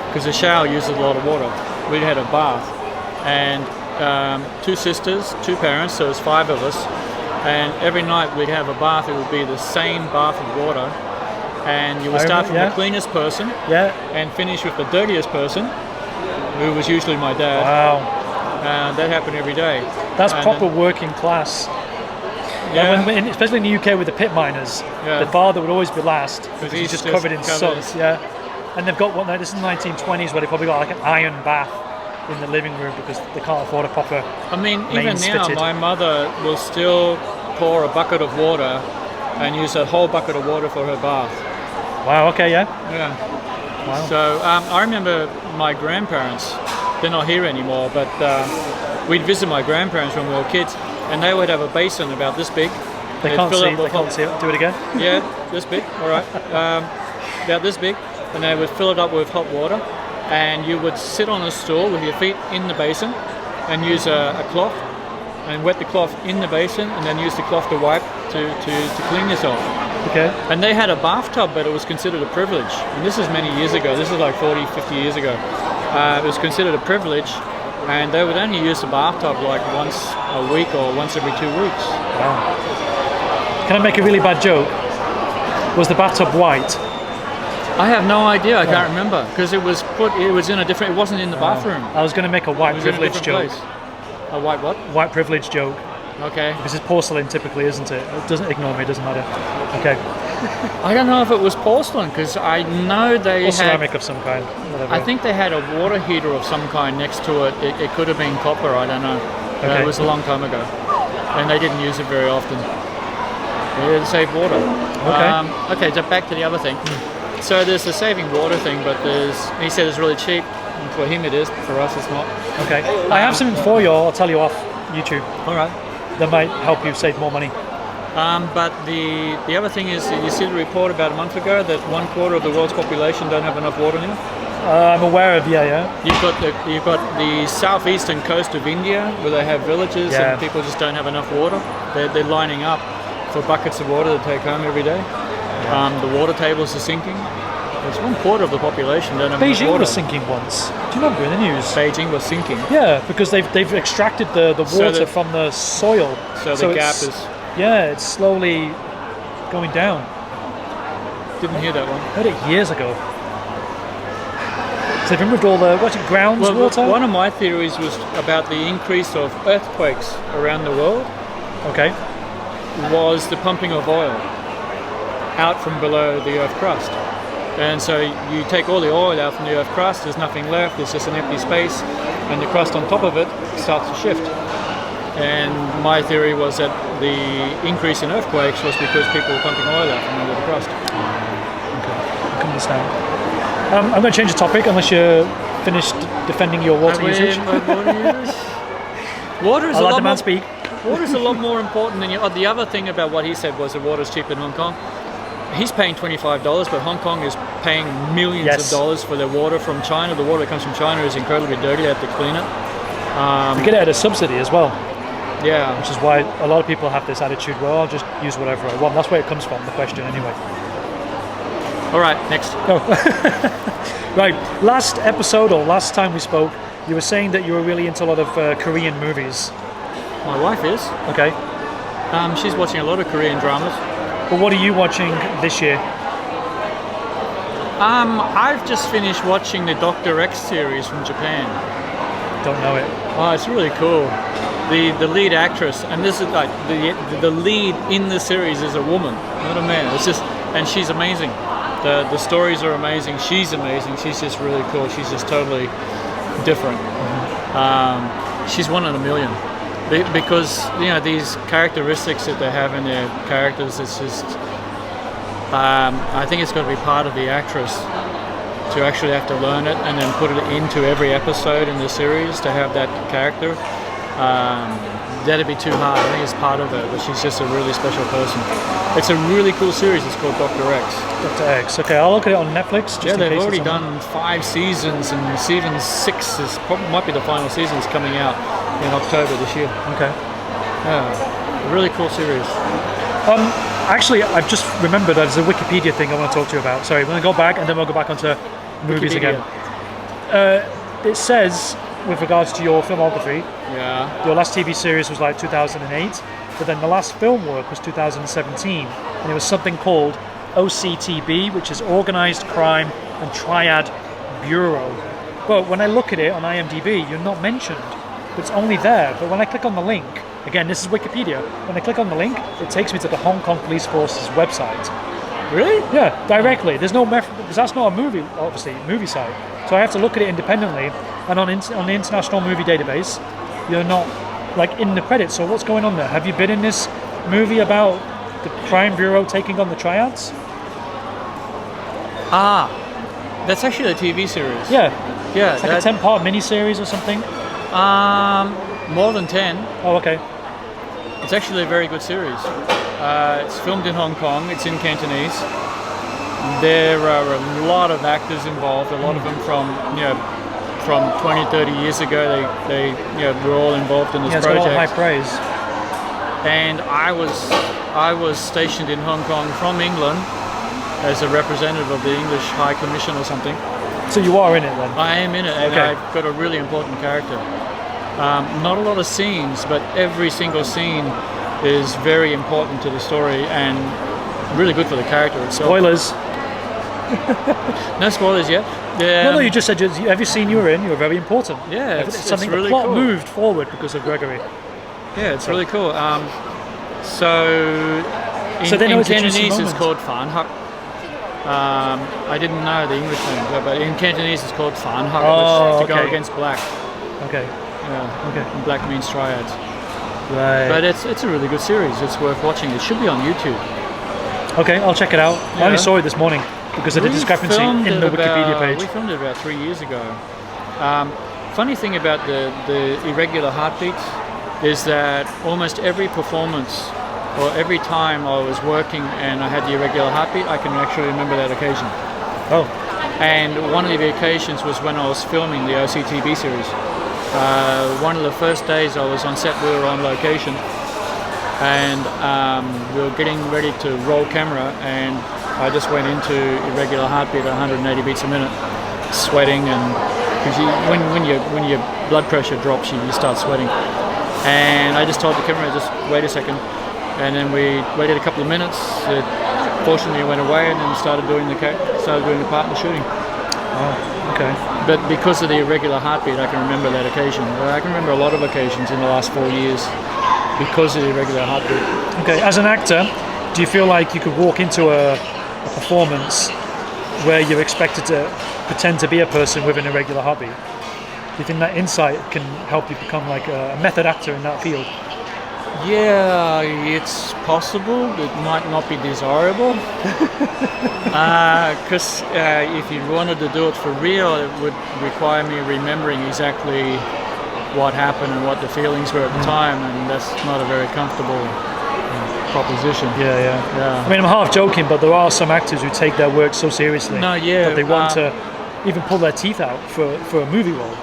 because the shower uses a lot of water. We had a bath, and 2 sisters, 2 parents, so there's 5 of us, and every night we'd have a bath. It would be the same bath of water, and you would start from the cleanest person and finish with the dirtiest person, who was usually my dad. Wow. That happened every day. That's proper working class. Yeah. Especially in the UK with the pit miners, the father would always be last because he's just covered in soot. Yeah, and they've got this is the 1920s where they probably got like an iron bath in the living room because they can't afford a proper. I mean, even now, my mother will still pour a bucket of water and use a whole bucket of water for her bath. Wow. Okay. Yeah. Yeah. Wow. So I remember my grandparents. They're not here anymore, but we'd visit my grandparents when we were kids, and they would have a basin about this big. They can't see it. Do it again. Yeah, this big. All right. About this big, and they would fill it up with hot water, and you would sit on a stool with your feet in the basin, and use a cloth, and wet the cloth in the basin, and then use the cloth to wipe to clean yourself. Okay. And they had a bathtub, but it was considered a privilege. And this is many years ago. This is like 40, 50 years ago. It was considered a privilege, and they would only use the bathtub like once a week or once every 2 weeks. Wow. Can I make a really bad joke? Was the bathtub white? I have no idea. I can't remember because it was in a different. It wasn't in the bathroom. I was going to make a white privilege joke. Place. A white what? White privilege joke. Okay. Because it's porcelain typically, isn't it? It doesn't ignore me. It doesn't matter. Okay. I don't know if it was porcelain because I know they or ceramic of some kind. Whatever. I think they had a water heater of some kind next to it. It could have been copper. I don't know. Okay. It was a long time ago, and they didn't use it very often. They didn't save water. Okay. Okay. So back to the other thing. So there's the saving water thing, but he said it's really cheap. And for him it is. For us it's not. Okay. I have something for you. I'll tell you off YouTube. All right. That might help you save more money. But the other thing is, you see the report about a month ago that 1/4 of the world's population don't have enough water now. I'm aware of yeah. You've got the southeastern coast of India where they have villages and people just don't have enough water. They're lining up for buckets of water to take home every day. The water tables are sinking. It's 1/4 of the population don't have enough water. Beijing was sinking once. Do you remember in the news? Beijing was sinking. Yeah, because they've extracted the water from the soil. So the gap is. Yeah, it's slowly going down. Didn't hear that one. I heard it years ago. So they've removed all the groundwater? One of my theories was about the increase of earthquakes around the world. Okay. Was the pumping of oil out from below the earth crust. And so you take all the oil out from the earth crust, there's nothing left, there's just an empty space, and the crust on top of it starts to shift. And my theory was that the increase in earthquakes was because people were pumping oil out from under the crust. Okay, I can understand. I'm going to change the topic unless you're finished defending your water usage. Water is I'll let the man speak. Water is a lot more important than the other thing about what he said was that water is cheap in Hong Kong. He's paying $25, but Hong Kong is paying millions of dollars for their water from China. The water that comes from China is incredibly dirty. They have to clean it. They get it at a subsidy as well. Yeah. Which is why a lot of people have this attitude, well, I'll just use whatever I want. That's where it comes from, the question anyway. All right, next. Oh. Right, last episode or last time we spoke, you were saying that you were really into a lot of Korean movies. My wife is. Okay. She's watching a lot of Korean dramas. But what are you watching this year? I've just finished watching the Dr. X series from Japan. Don't know it. Oh, it's really cool. The lead actress, and this is like the lead in the series is a woman, not a man. It's just, and she's amazing. The stories are amazing. She's amazing. She's just really cool. She's just totally different. Mm-hmm. She's one in a million. Because these characteristics that they have in their characters, it's just I think it's got to be part of the actress to actually have to learn it and then put it into every episode in the series to have that character. That'd be too hard. I think it's part of it, but she's just a really special person. It's a really cool series. It's called Dr. X. Dr. X. Okay, I'll look at it on Netflix. Just they've already done 5 seasons, and season 6 might be the final season. Is coming out in October this year. Okay. Yeah, a really cool series. Actually, I've just remembered there's a Wikipedia thing I want to talk to you about. Sorry, we're going to go back and then we'll go back onto movies Wikipedia. again. It says, with regards to your filmography, Yeah. your last TV series was like 2008, but then the last film work was 2017, and it was something called OCTB, which is Organized Crime and Triad Bureau. But when I look at it on IMDb, you're not mentioned. It's only there, but when I click on the link, again, this is Wikipedia, when I click on the link, it takes me to the Hong Kong Police Force's website. Really? Yeah, directly. There's no because that's not a movie, obviously, movie site. So I have to look at it independently, and on the International Movie Database, you're not like in the credits. So what's going on there? Have you been in this movie about the crime bureau taking on the triads? Ah, that's actually a TV series. Yeah, Yeah. it's like a 10-part miniseries or something. More than 10. Oh, okay. It's actually a very good series. It's filmed in Hong Kong. It's in Cantonese. There are a lot of actors involved. A lot of them from 20, 30 years ago. They were all involved in this Yeah, it's got a lot project. of high praise. And I was stationed in Hong Kong from England as a representative of the English High Commission or something. So you are in it then? I am in it, and Okay. I've got a really important character. Not a lot of scenes, but every single scene is very important to the story and really good for the character itself. Spoilers. No spoilers yet. No, you just said every scene you were in, you were very important. Yeah, It's it's something really the plot cool. moved forward because of Gregory. Yeah, it's really cool. So So they know in it's a juicy Cantonese it's moment. called Fan Hak. I didn't know the English name, but in Cantonese it's called Fan Hak, Oh, which to go okay. against black. Okay. Yeah, Okay. and black means triads. Right. But it's a really good series. It's worth watching. It should be on YouTube. Okay, I'll check it out. I only Yeah. saw it this morning because of the We discrepancy filmed in it the Wikipedia about- page. We filmed it about 3 years ago. Funny thing about the irregular heartbeats is that almost every performance or every time I was working and I had the irregular heartbeat, I can actually remember that occasion. Oh, And one of the occasions was when I was filming the OCTB series. One of the first days I was on set, we were on location, and we were getting ready to roll camera, and I just went into irregular heartbeat at 180 beats a minute, sweating, and because when your blood pressure drops, you start sweating. And I just told the camera, just wait a second, and then we waited a couple of minutes. It fortunately went away, and then started doing the part in the shooting. oh, okay. But because of the irregular heartbeat, I can remember that occasion. I can remember a lot of occasions in the last 4 years because of the irregular heartbeat. Okay, as an actor, do you feel like you could walk into a performance where you're expected to pretend to be a person with an irregular heartbeat? Do you think that insight can help you become like a method actor in that field? Yeah, it's possible. It might not be desirable. Because if you wanted to do it for real, it would require me remembering exactly what happened and what the feelings were at the time, and that's not a very comfortable proposition. Yeah. I mean, I'm half joking, but there are some actors who take their work so seriously No, yeah, that they want to even pull their teeth out for a movie role.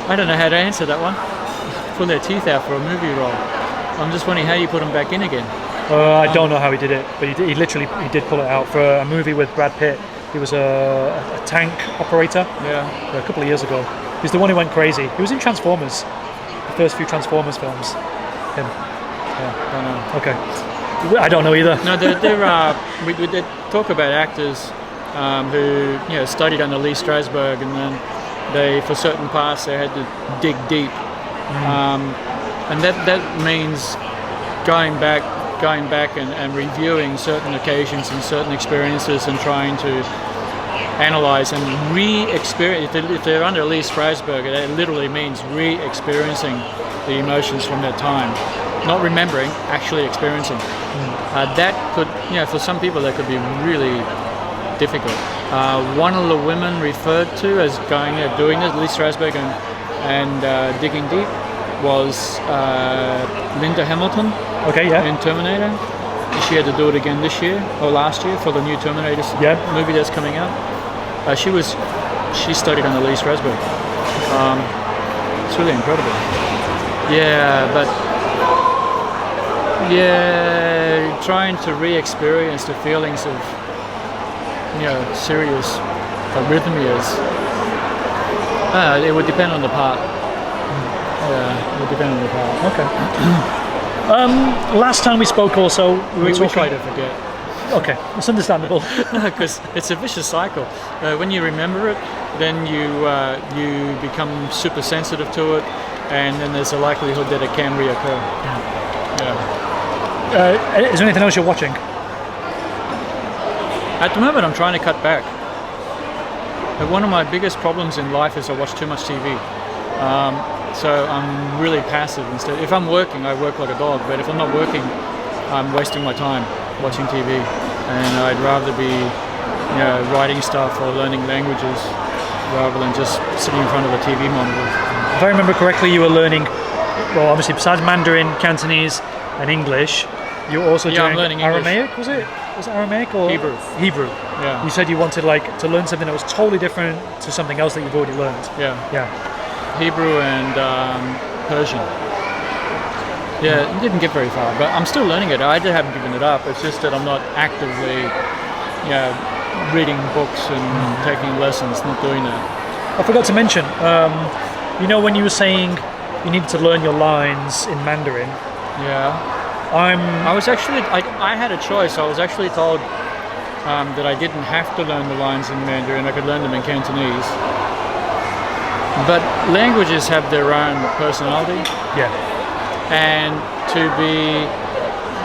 I don't know how to answer that one. Pull their teeth out for a movie role. I'm just wondering how you put them back in again. I don't know how he did it, but he literally did pull it out for a movie with Brad Pitt. He was a tank operator Yeah. a couple of years ago. He's the one who went crazy. He was in Transformers, the first few Transformers films. Him. Don't know. Okay. I don't know either. No, there are. We did talk about actors who studied under Lee Strasberg, and then they, for certain parts, they had to dig deep, and that means going back and reviewing certain occasions and certain experiences and trying to analyze and re-experience. If they're under Lee Strasberg, it literally means re-experiencing the emotions from that time. Not remembering, actually experiencing. That could, for some people, that could be really difficult. One of the women referred to as doing this, Lee Strasberg and digging deep, was Linda Hamilton. Okay, yeah. In Terminator. She had to do it again this year or last year for the new Terminator movie that's coming out. She studied under Lee Strasberg. It's really incredible. Yeah, but Yeah, trying to re-experience the feelings of, serious arrhythmias. It would depend on the part. Yeah, it would depend on the part. Okay. Last time we spoke also, we try to forget. Okay, it's understandable. Because it's a vicious cycle. When you remember it, then you become super sensitive to it, and then there's a likelihood that it can reoccur. Yeah. Is there anything else you're watching? At the moment, I'm trying to cut back. One of my biggest problems in life is I watch too much TV. So I'm really passive instead. If I'm working, I work like a dog, but if I'm not working, I'm wasting my time watching TV. And I'd rather be writing stuff or learning languages rather than just sitting in front of a TV monitor. If I remember correctly, you were learning, well, obviously besides Mandarin, Cantonese and English, you were also doing I'm learning Aramaic, English. was it? Was it Aramaic or Hebrew? Hebrew. Yeah. You said you wanted to learn something that was totally different to something else that you've already learned. Yeah. Yeah. Hebrew and Persian. Yeah, it didn't get very far, but I'm still learning it. I haven't given it up. It's just that I'm not actively, reading books and taking lessons. Not doing that. I forgot to mention, when you were saying you needed to learn your lines in Mandarin. Yeah. I was actually, I had a choice. I was actually told that I didn't have to learn the lines in Mandarin. I could learn them in Cantonese. But languages have their own personality. Yeah. And to be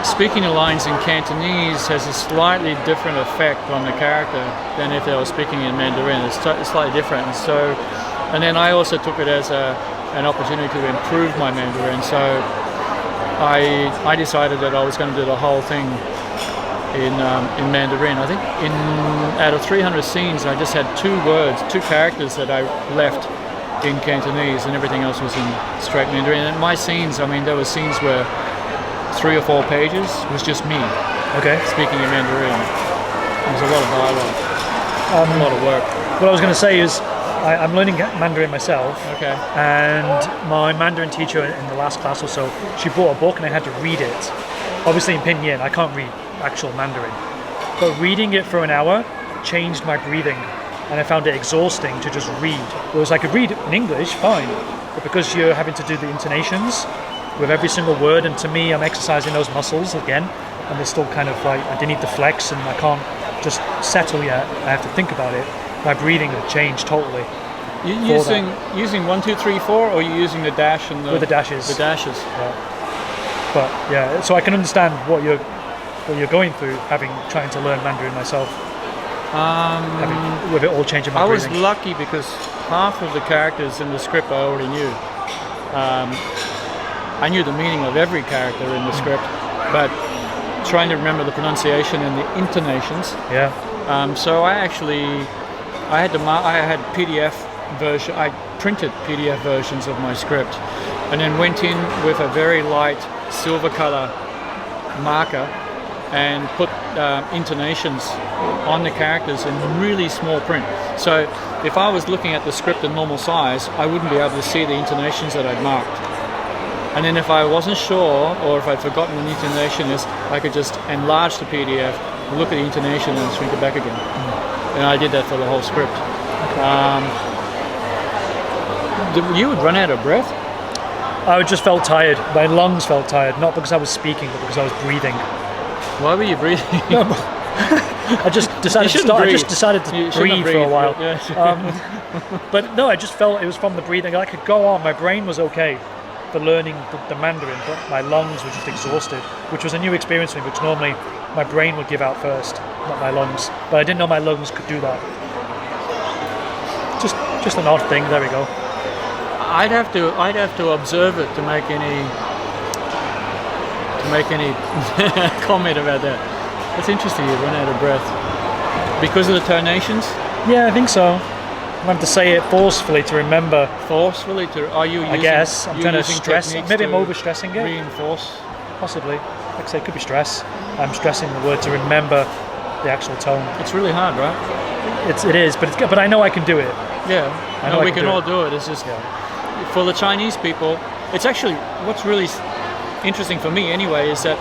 speaking the lines in Cantonese has a slightly different effect on the character than if they were speaking in Mandarin. It's slightly different. And then I also took it as an opportunity to improve my Mandarin. So I decided that I was going to do the whole thing in Mandarin. I think out of 300 scenes, I just had 2 characters that I left in Cantonese, and everything else was in straight Mandarin. And my scenes, there were scenes where 3 or 4 pages was just me speaking in Mandarin. There was a lot of dialogue, a lot of work. What I was going to say is I'm learning Mandarin myself. Okay. And my Mandarin teacher in the last class or so, she brought a book and I had to read it. Obviously in Pinyin, I can't read actual Mandarin. But reading it for an hour changed my breathing. And I found it exhausting to just read. Whereas I could read in English, fine. But because you're having to do the intonations with every single word, and to me, I'm exercising those muscles again, and they're still kind of like, I need to flex and I can't just settle yet. I have to think about it. My breathing had changed totally. You using 1, 2, 3, 4, or are you using the dash and with the dashes? The dashes. Yeah. But yeah, so I can understand what you're going through, trying to learn Mandarin myself. With it all changing my breathing. I was lucky because half of the characters in the script I already knew. I knew the meaning of every character in the script, but trying to remember the pronunciation and the intonations. Yeah. So I had PDF version. I printed PDF versions of my script, and then went in with a very light silver color marker and put intonations on the characters in really small print. So if I was looking at the script in normal size, I wouldn't be able to see the intonations that I'd marked. And then if I wasn't sure, or if I'd forgotten what the intonation is, I could just enlarge the PDF, look at the intonation and shrink it back again. And I did that for the whole script. You would run out of breath? I just felt tired. My lungs felt tired, not because I was speaking, but because I was breathing. Why were you breathing? No, I just decided to breathe for a while. But no, I just felt it was from the breathing. I could go on. My brain was okay for learning the Mandarin, but my lungs were just exhausted, which was a new experience for me, which normally my brain would give out first, not my lungs. But I didn't know my lungs could do that. Just an odd thing. There we go. I'd have to observe it to make any comment about that. It's interesting you run out of breath because of the tonations. Yeah, I think so. I have to say it forcefully to remember. Forcefully to? Are you? I guess I'm trying to stress. Maybe I'm overstressing it. Reinforce. Possibly. Like I say, it could be stress. I'm stressing the word to remember the actual tone. It's really hard, right? It is, but I know I can do it. Yeah. I know we can all do it. It's just for the Chinese people. It's actually what's really interesting for me anyway is that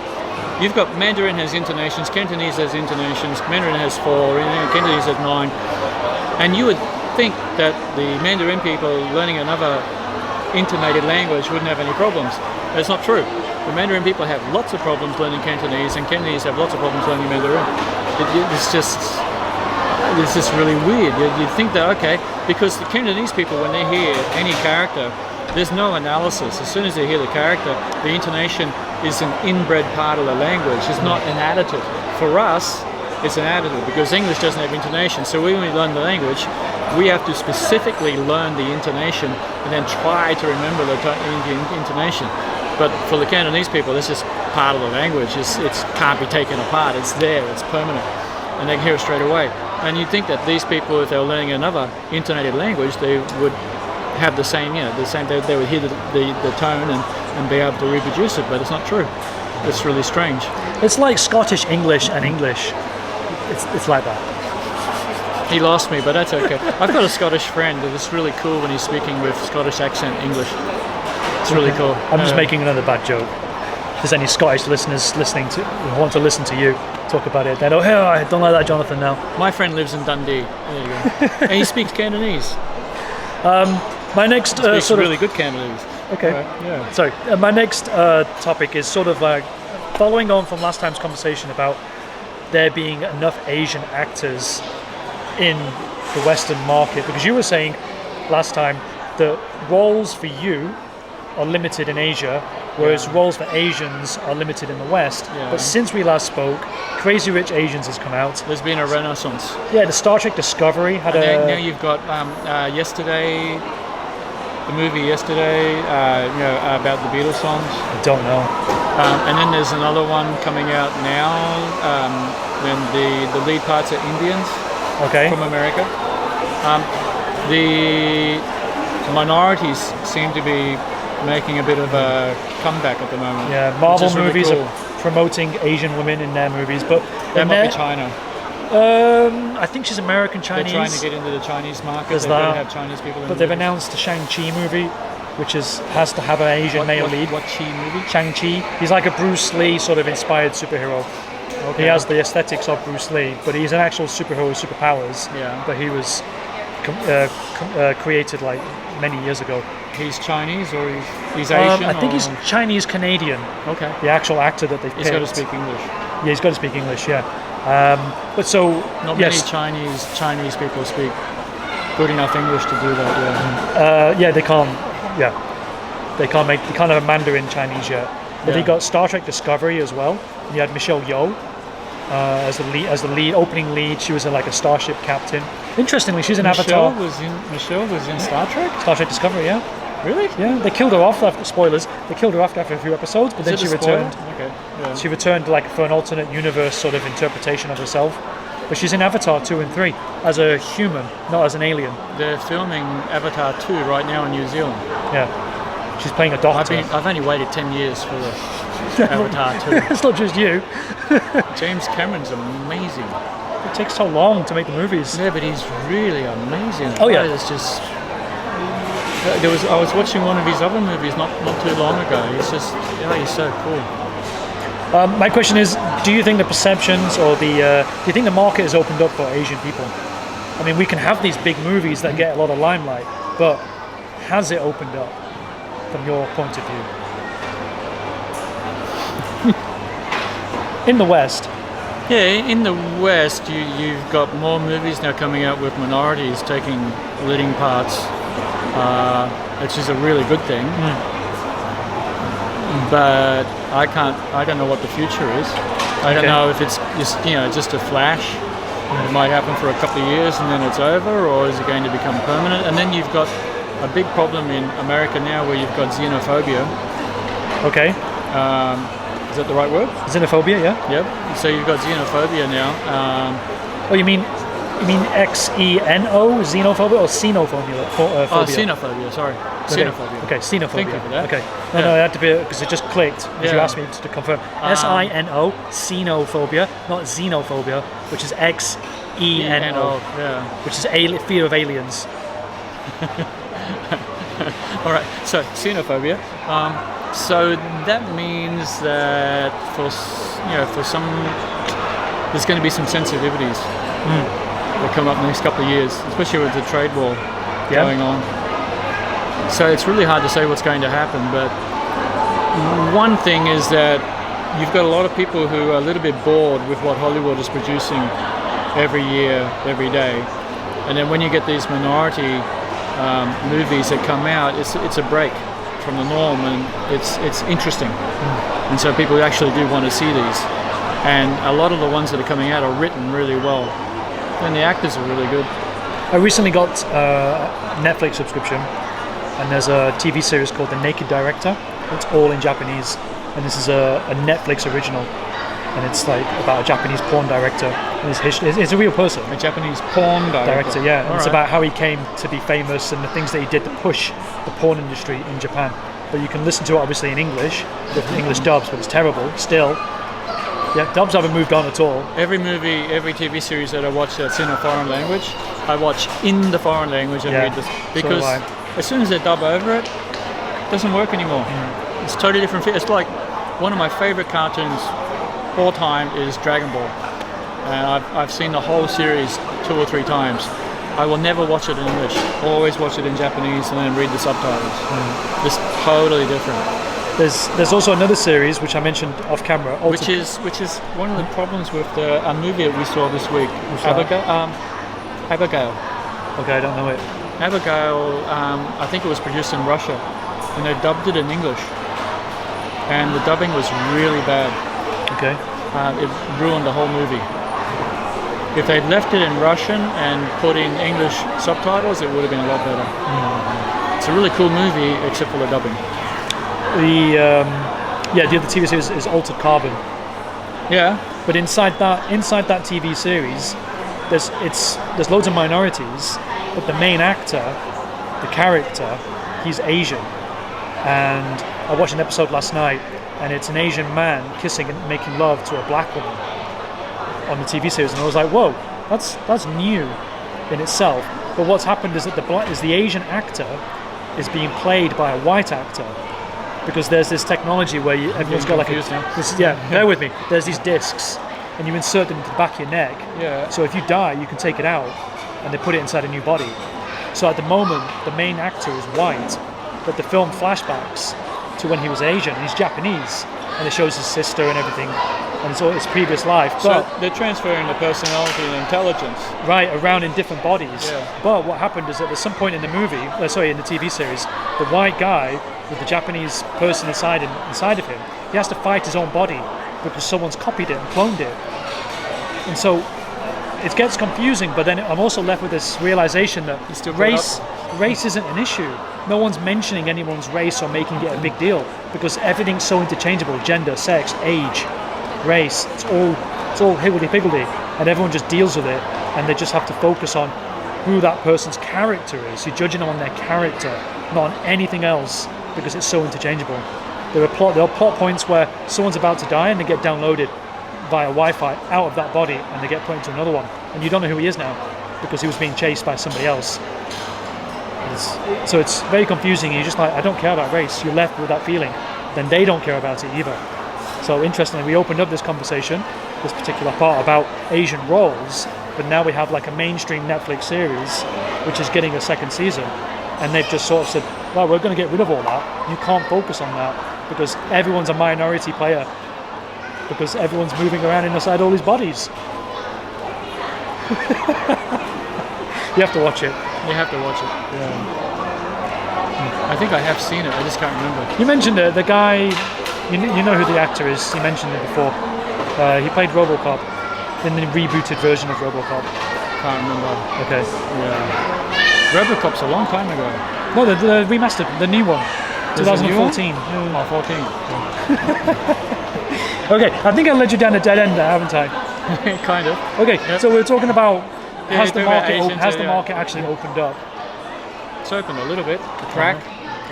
you've got Mandarin has intonations, Cantonese has intonations, Mandarin has 4, Cantonese has 9, and you would think that the Mandarin people learning another intonated language wouldn't have any problems. That's not true. The Mandarin people have lots of problems learning Cantonese, and Cantonese have lots of problems learning Mandarin. It's just really weird. You'd think that, okay, because the Cantonese people, when they hear any character, there's no analysis. As soon as they hear the character, the intonation is an inbred part of the language. It's not an additive. For us, it's an additive because English doesn't have intonation. So when we learn the language, we have to specifically learn the intonation and then try to remember the intonation. But for the Cantonese people, it's just part of the language. It can't be taken apart. It's there. It's permanent. And they can hear it straight away. And you'd think that these people, if they were learning another intonated language, they would have the same, they would hear the tone and be able to reproduce it, but it's not true. It's really strange. It's like Scottish English and English. It's like that. He lost me, but that's okay. I've got a Scottish friend and it's really cool when he's speaking with Scottish accent English. It's really cool. I'm just making another bad joke. If there's any Scottish listeners listening to who want to listen to you talk about it, then I don't like that Jonathan now. My friend lives in Dundee. There you go. And he speaks Cantonese. My next speaks really good Cantonese. Okay. Yeah. Sorry. My next topic is sort of like following on from last time's conversation about there being enough Asian actors in the Western market, because you were saying last time that roles for you are limited in Asia, whereas roles for Asians are limited in the West. Yeah. But since we last spoke, Crazy Rich Asians has come out. There's been a renaissance. Yeah, the Star Trek Discovery had now you've got yesterday, the movie yesterday, about the Beatles songs. I don't know. And then there's another one coming out now. When the lead parts are Indians. Okay. From America. The minorities seem to be making a bit of a comeback at the moment. Yeah, Marvel movies really cool. are promoting Asian women in their movies, but that might be China. I think she's American Chinese. They're trying to get into the Chinese market. There's they've got to have Chinese people in but they've announced the Shang-Chi movie, which has to have an Asian male lead. What Chi movie? Shang-Chi. He's like a Bruce Lee sort of inspired superhero. Okay. He has the aesthetics of Bruce Lee, but he's an actual superhero with superpowers. Yeah. But he was created like many years ago. He's Chinese or he's Asian? I think he's Chinese Canadian. Okay. The actual actor that they've picked. He's got to speak English. Yeah, he's got to speak English. Yeah. But so not many Chinese people speak good enough English to do that. Yeah. They can't. Yeah. They can't have a Mandarin Chinese yet. But they got Star Trek Discovery as well. And you had Michelle Yeoh as the lead opening lead. She was like a starship captain. Interestingly, she's in Avatar. Michelle was in Star Trek. Star Trek Discovery, yeah. Really? Yeah. They killed her off after spoilers. They killed her off after a few episodes, but then she returned. Okay. Yeah. She returned like for an alternate universe sort of interpretation of herself. But she's in Avatar 2 and 3 as a human, not as an alien. They're filming Avatar 2 right now in New Zealand. Yeah. She's playing a doctor. I've only waited 10 years for the Avatar 2. It's not just you. James Cameron's amazing. It takes so long to make the movies. Yeah, but he's really amazing. Oh yeah. It's just... I was watching one of his other movies not too long ago. He's so cool. My question is, do you think the perceptions or do you think the market has opened up for Asian people? I mean, we can have these big movies that get a lot of limelight, but has it opened up from your point of view? In the West. Yeah, in the West, you've got more movies now coming out with minorities taking leading parts, which is a really good thing. But I don't know what the future is. I don't know if it's just a flash. It might happen for a couple of years and then it's over, or is it going to become permanent? And then you've got a big problem in America now where you've got xenophobia. Okay. Is that the right word? Xenophobia, yeah. Yep. So you've got xenophobia now. You mean Xeno, xenophobia, or xenophobia? Xenophobia, sorry. Okay. Xenophobia. Okay, xenophobia. Thank you for that. Okay. No, it had to be, because it just clicked, because you asked me to confirm. SINO, xenophobia, not xenophobia, which is XENO, yeah. which is fear of aliens. All right. So xenophobia. So that means that for some, there's going to be some sensitivities that come up in the next couple of years, especially with the trade war going on. So it's really hard to say what's going to happen. But one thing is that you've got a lot of people who are a little bit bored with what Hollywood is producing every year, every day. And then when you get these minority movies that come out, it's a break from the norm, and it's interesting. And so people actually do want to see these. And a lot of the ones that are coming out are written really well. And the actors are really good. I recently got a Netflix subscription, and there's a TV series called The Naked Director. It's all in Japanese, and this is a Netflix original, and it's like about a Japanese porn director. And it's a real person. A Japanese porn director. Yeah. And it's about how he came to be famous and the things that he did to push the porn industry in Japan. But you can listen to it obviously in English, with English dubs, but it's terrible still. Yeah, dubs haven't moved on at all. Every movie, every TV series that I watch that's in a foreign language, I watch in the foreign language and read this. Because as soon as they dub over it, it doesn't work anymore. It's totally different. It's like one of my favorite cartoons all time is Dragon Ball. And I've seen the whole series 2 or 3 times. I will never watch it in English. Always watch it in Japanese and then read the subtitles. It's totally different. There's also another series which I mentioned off camera, which is one of the problems with a movie that we saw this week. Abigail. Okay, I don't know it. Abigail. I think it was produced in Russia, and they dubbed it in English, and the dubbing was really bad. Okay. It ruined the whole movie. If they'd left it in Russian and put in English subtitles, it would have been a lot better. It's a really cool movie, except for the dubbing. The other TV series is Altered Carbon. Yeah. But inside that TV series, there's loads of minorities, but the main actor, the character, he's Asian. And I watched an episode last night, and it's an Asian man kissing and making love to a black woman on the TV series, and I was like, whoa, that's new in itself. But what's happened is that the Asian actor is being played by a white actor, because there's this technology where everyone's got like bear with me. There's these discs, and you insert them into the back of your neck. Yeah. So if you die, you can take it out, and they put it inside a new body. So at the moment, the main actor is white, but the film flashbacks to when he was Asian, and he's Japanese, and it shows his sister and everything, and it's all his previous life. But so they're transferring the personality and intelligence around in different bodies. Yeah. But what happened is that there's some point in the movie, in the TV series, the white guy with the Japanese person inside of him, he has to fight his own body because someone's copied it and cloned it. And so it gets confusing, but then I'm also left with this realization that race isn't an issue. No one's mentioning anyone's race or making it a big deal, because everything's so interchangeable: gender, sex, age, race. It's all higgledy-piggledy, and everyone just deals with it, and they just have to focus on who that person's character is. You're judging them on their character, not on anything else, because it's so interchangeable. There are plot points where someone's about to die and they get downloaded via Wi-Fi out of that body, and they get put into another one, and you don't know who he is now because he was being chased by somebody else. So it's very confusing. You're just like, I don't care about race. You're left with that feeling. Then they don't care about it either. So interestingly, we opened up this conversation, this particular part, about Asian roles, but now we have like a mainstream Netflix series which is getting a second season, and they've just sort of said, well, we're going to get rid of all that. You can't focus on that because everyone's a minority player, because everyone's moving around inside all these bodies. You have to watch it. You have to watch it. Yeah. I think I have seen it. I just can't remember. You mentioned it. The guy, you know who the actor is. You mentioned it before. He played RoboCop in the rebooted version of RoboCop. Can't remember. Okay. Yeah. RoboCop's a long time ago. No, the remastered, the new one, 2014. Oh, 14. Okay, I think I led you down a dead end there, haven't I? Kind of. Okay, yep. So we're talking about has the the market actually opened up? It's opened a little bit. The track.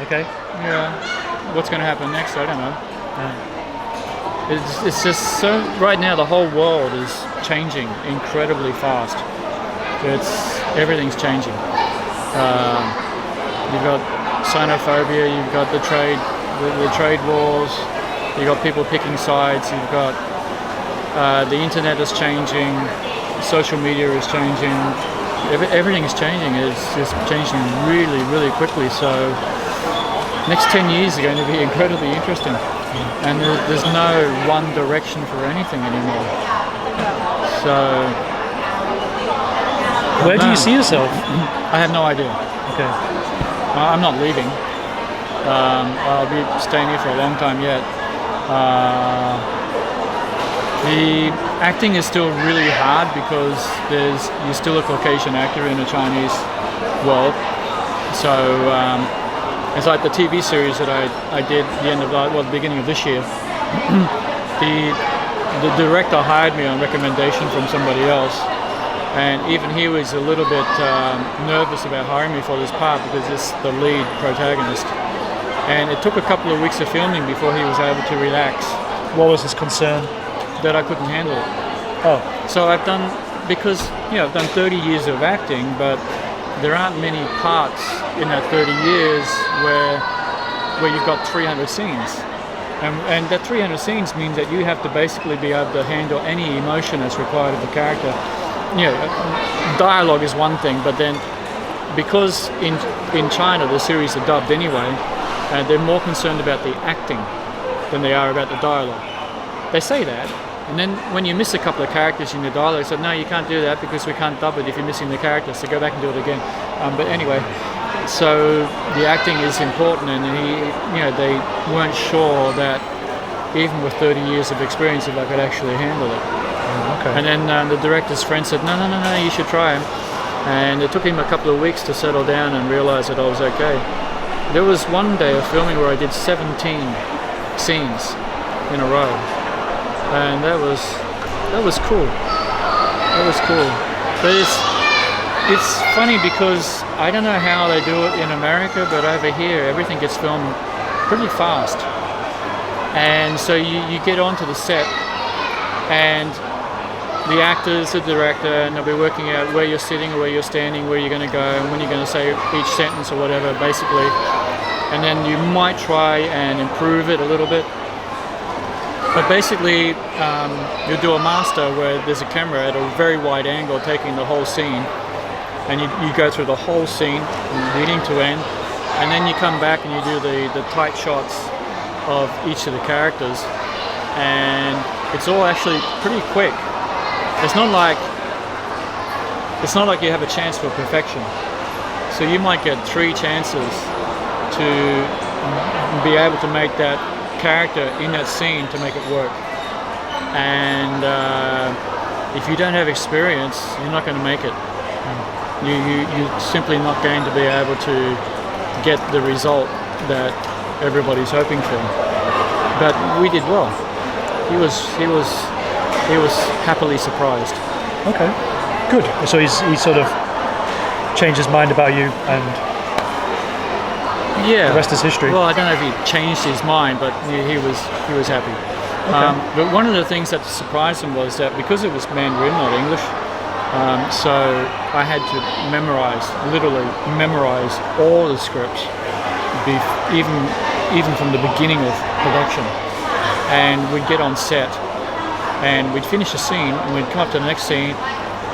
Okay. Yeah. What's going to happen next? I don't know. It's just so. Right now, the whole world is changing incredibly fast. Everything's changing. You've got xenophobia, you've got the trade wars, you've got people picking sides, you've got the internet is changing, social media is changing, everything is changing. It's changing really, really quickly. So next 10 years are going to be incredibly interesting, and there's no one direction for anything anymore. So where do you see yourself? I have no idea. Okay. I'm not leaving. I'll be staying here for a long time yet. The acting is still really hard because you're still a Caucasian actor in a Chinese world. So it's like the TV series that I did the beginning of this year. The director hired me on recommendation from somebody else, and even he was a little bit nervous about hiring me for this part because it's the lead protagonist. And it took a couple of weeks of filming before he was able to relax. What was his concern? That I couldn't handle it. Oh. So I've done 30 years of acting, but there aren't many parts in that 30 years where you've got 300 scenes. And that 300 scenes means that you have to basically be able to handle any emotion that's required of the character. Dialogue is one thing, but then because in China the series are dubbed anyway, they're more concerned about the acting than they are about the dialogue. They say that, and then when you miss a couple of characters in the dialogue, they say, no, you can't do that because we can't dub it if you're missing the characters, so go back and do it again. But anyway, so the acting is important, and they weren't sure that even with 30 years of experience if I could actually handle it. Okay. And then the director's friend said, no, you should try him. And it took him a couple of weeks to settle down and realize that I was okay. There was one day of filming where I did 17 scenes in a row, and that was cool. That was cool. But it's funny because I don't know how they do it in America, but over here everything gets filmed pretty fast, and so you get onto the set, and the actors, the director, and they'll be working out where you're sitting or where you're standing, where you're going to go, and when you're going to say each sentence or whatever, basically. And then you might try and improve it a little bit. But basically, you'll do a master where there's a camera at a very wide angle taking the whole scene, and you go through the whole scene, beginning to end, and then you come back and you do the tight shots of each of the characters, and it's all actually pretty quick. It's not like you have a chance for perfection. So you might get 3 chances to be able to make that character in that scene to make it work. And if you don't have experience, you're not going to make it. You're simply not going to be able to get the result that everybody's hoping for. But we did well. He was happily surprised. Okay, good. So he sort of changed his mind about you, and the rest is history. Well, I don't know if he changed his mind, but he was happy. Okay. But one of the things that surprised him was that because it was Mandarin, not English, so I had to literally memorize all the scripts, even from the beginning of production. And we'd get on set, and we'd finish a scene, and we'd come up to the next scene,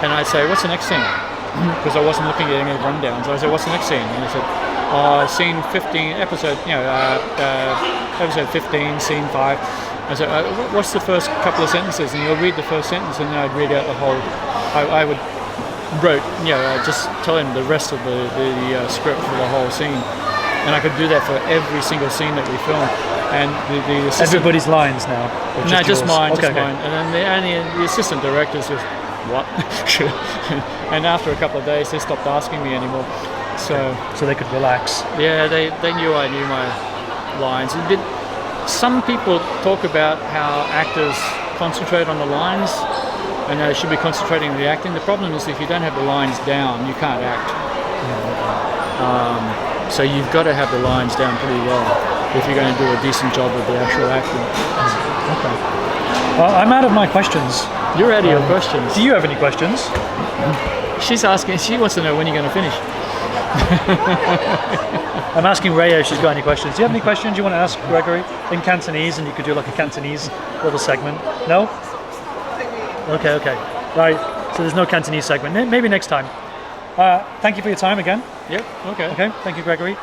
and I'd say, what's the next scene? Because I wasn't looking at any rundowns. I said, what's the next scene? And I said, scene 15, episode 15, scene 5. I said, what's the first couple of sentences? And he'll read the first sentence, and then I'd read out the whole. I would just tell him the rest of the script for the whole scene, and I could do that for every single scene that we filmed. And the assistant, everybody's lines now. No, just mine, okay. mine. And then the assistant directors just what? And after a couple of days, they stopped asking me anymore. So they could relax. Yeah, they knew I knew my lines. Some people talk about how actors concentrate on the lines, and they should be concentrating on the acting. The problem is if you don't have the lines down, you can't act. So you've got to have the lines down pretty well if you're going to do a decent job of the actual acting. Okay. Well, I'm out of my questions. You're out of your questions. Do you have any questions? She's asking. She wants to know when you're going to finish. I'm asking Rhea if she's got any questions. Do you have any questions you want to ask Gregory in Cantonese, and you could do like a Cantonese little segment? No? Okay. Right, so there's no Cantonese segment. Maybe next time. Thank you for your time again. Yep. Okay. Okay, thank you, Gregory.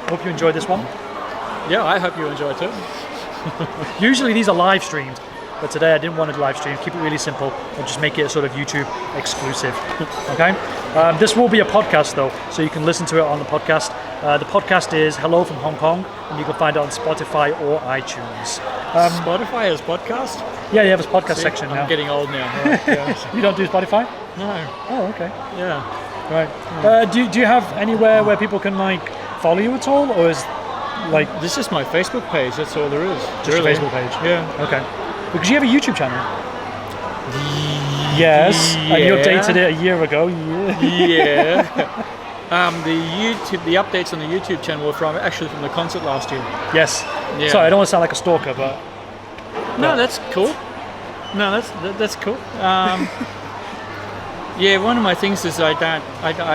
Hope you enjoyed this one. Yeah, I hope you enjoy it too. Usually these are live streamed, but today I didn't want to live stream. Keep it really simple and just make it a sort of YouTube exclusive. Okay. This will be a podcast though, so you can listen to it on the podcast. The podcast is Hello from Hong Kong, and you can find it on Spotify or iTunes. Spotify has podcast? Yeah, you have a podcast See, section now. I'm getting old now. Right, yeah. You don't do Spotify? No. Oh, okay. Yeah. Right. Do you have anywhere where people can like follow you at all, or is like This is my Facebook page. That's all there is. just a Facebook page? Yeah. Okay. Because you have a YouTube channel. Yes. And you updated it a year ago. Yeah. The updates on the YouTube channel were from the concert last year. Yes. Yeah. Sorry, I don't want to sound like a stalker, but No, that's cool. No, that's cool. Yeah, one of my things is I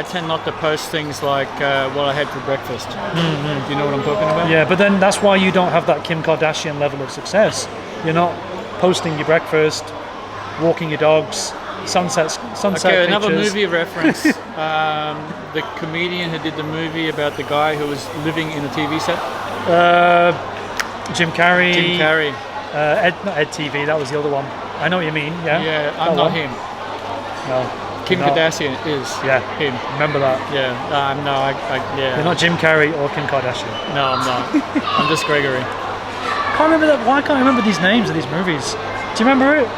tend not to post things like what I had for breakfast. Mm-hmm. Do you know what I'm talking about? yeah. But then that's why you don't have that Kim Kardashian level of success. You're not posting your breakfast, walking your dogs, sunset Okay, another pictures. movie reference. The comedian who did the movie about the guy who was living in a TV set. Jim Carrey. Jim Carrey. Not Ed TV. That was the other one. I know what you mean. Yeah. Yeah, That I'm not one. him. No. Kim You're not. Kardashian is Yeah. him. Remember that. Yeah. No, yeah. You're not Jim Carrey or Kim Kardashian. No, I'm not. I'm just Gregory. Can't remember that. Why can't I remember these names of these movies? Do you remember it?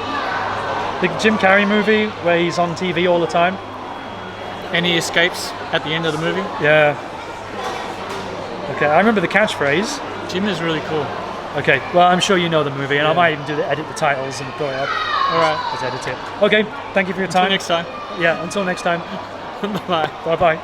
The Jim Carrey movie where he's on TV all the time. And he escapes at the end of the movie. Yeah. Okay, I remember the catchphrase. Jim is really cool. Okay, well, I'm sure you know the movie, and I Yeah. might even edit the titles and throw it up. All right. Let's edit it. Okay, thank you for your Until time. next time. Yeah, until next time. Bye. Bye bye.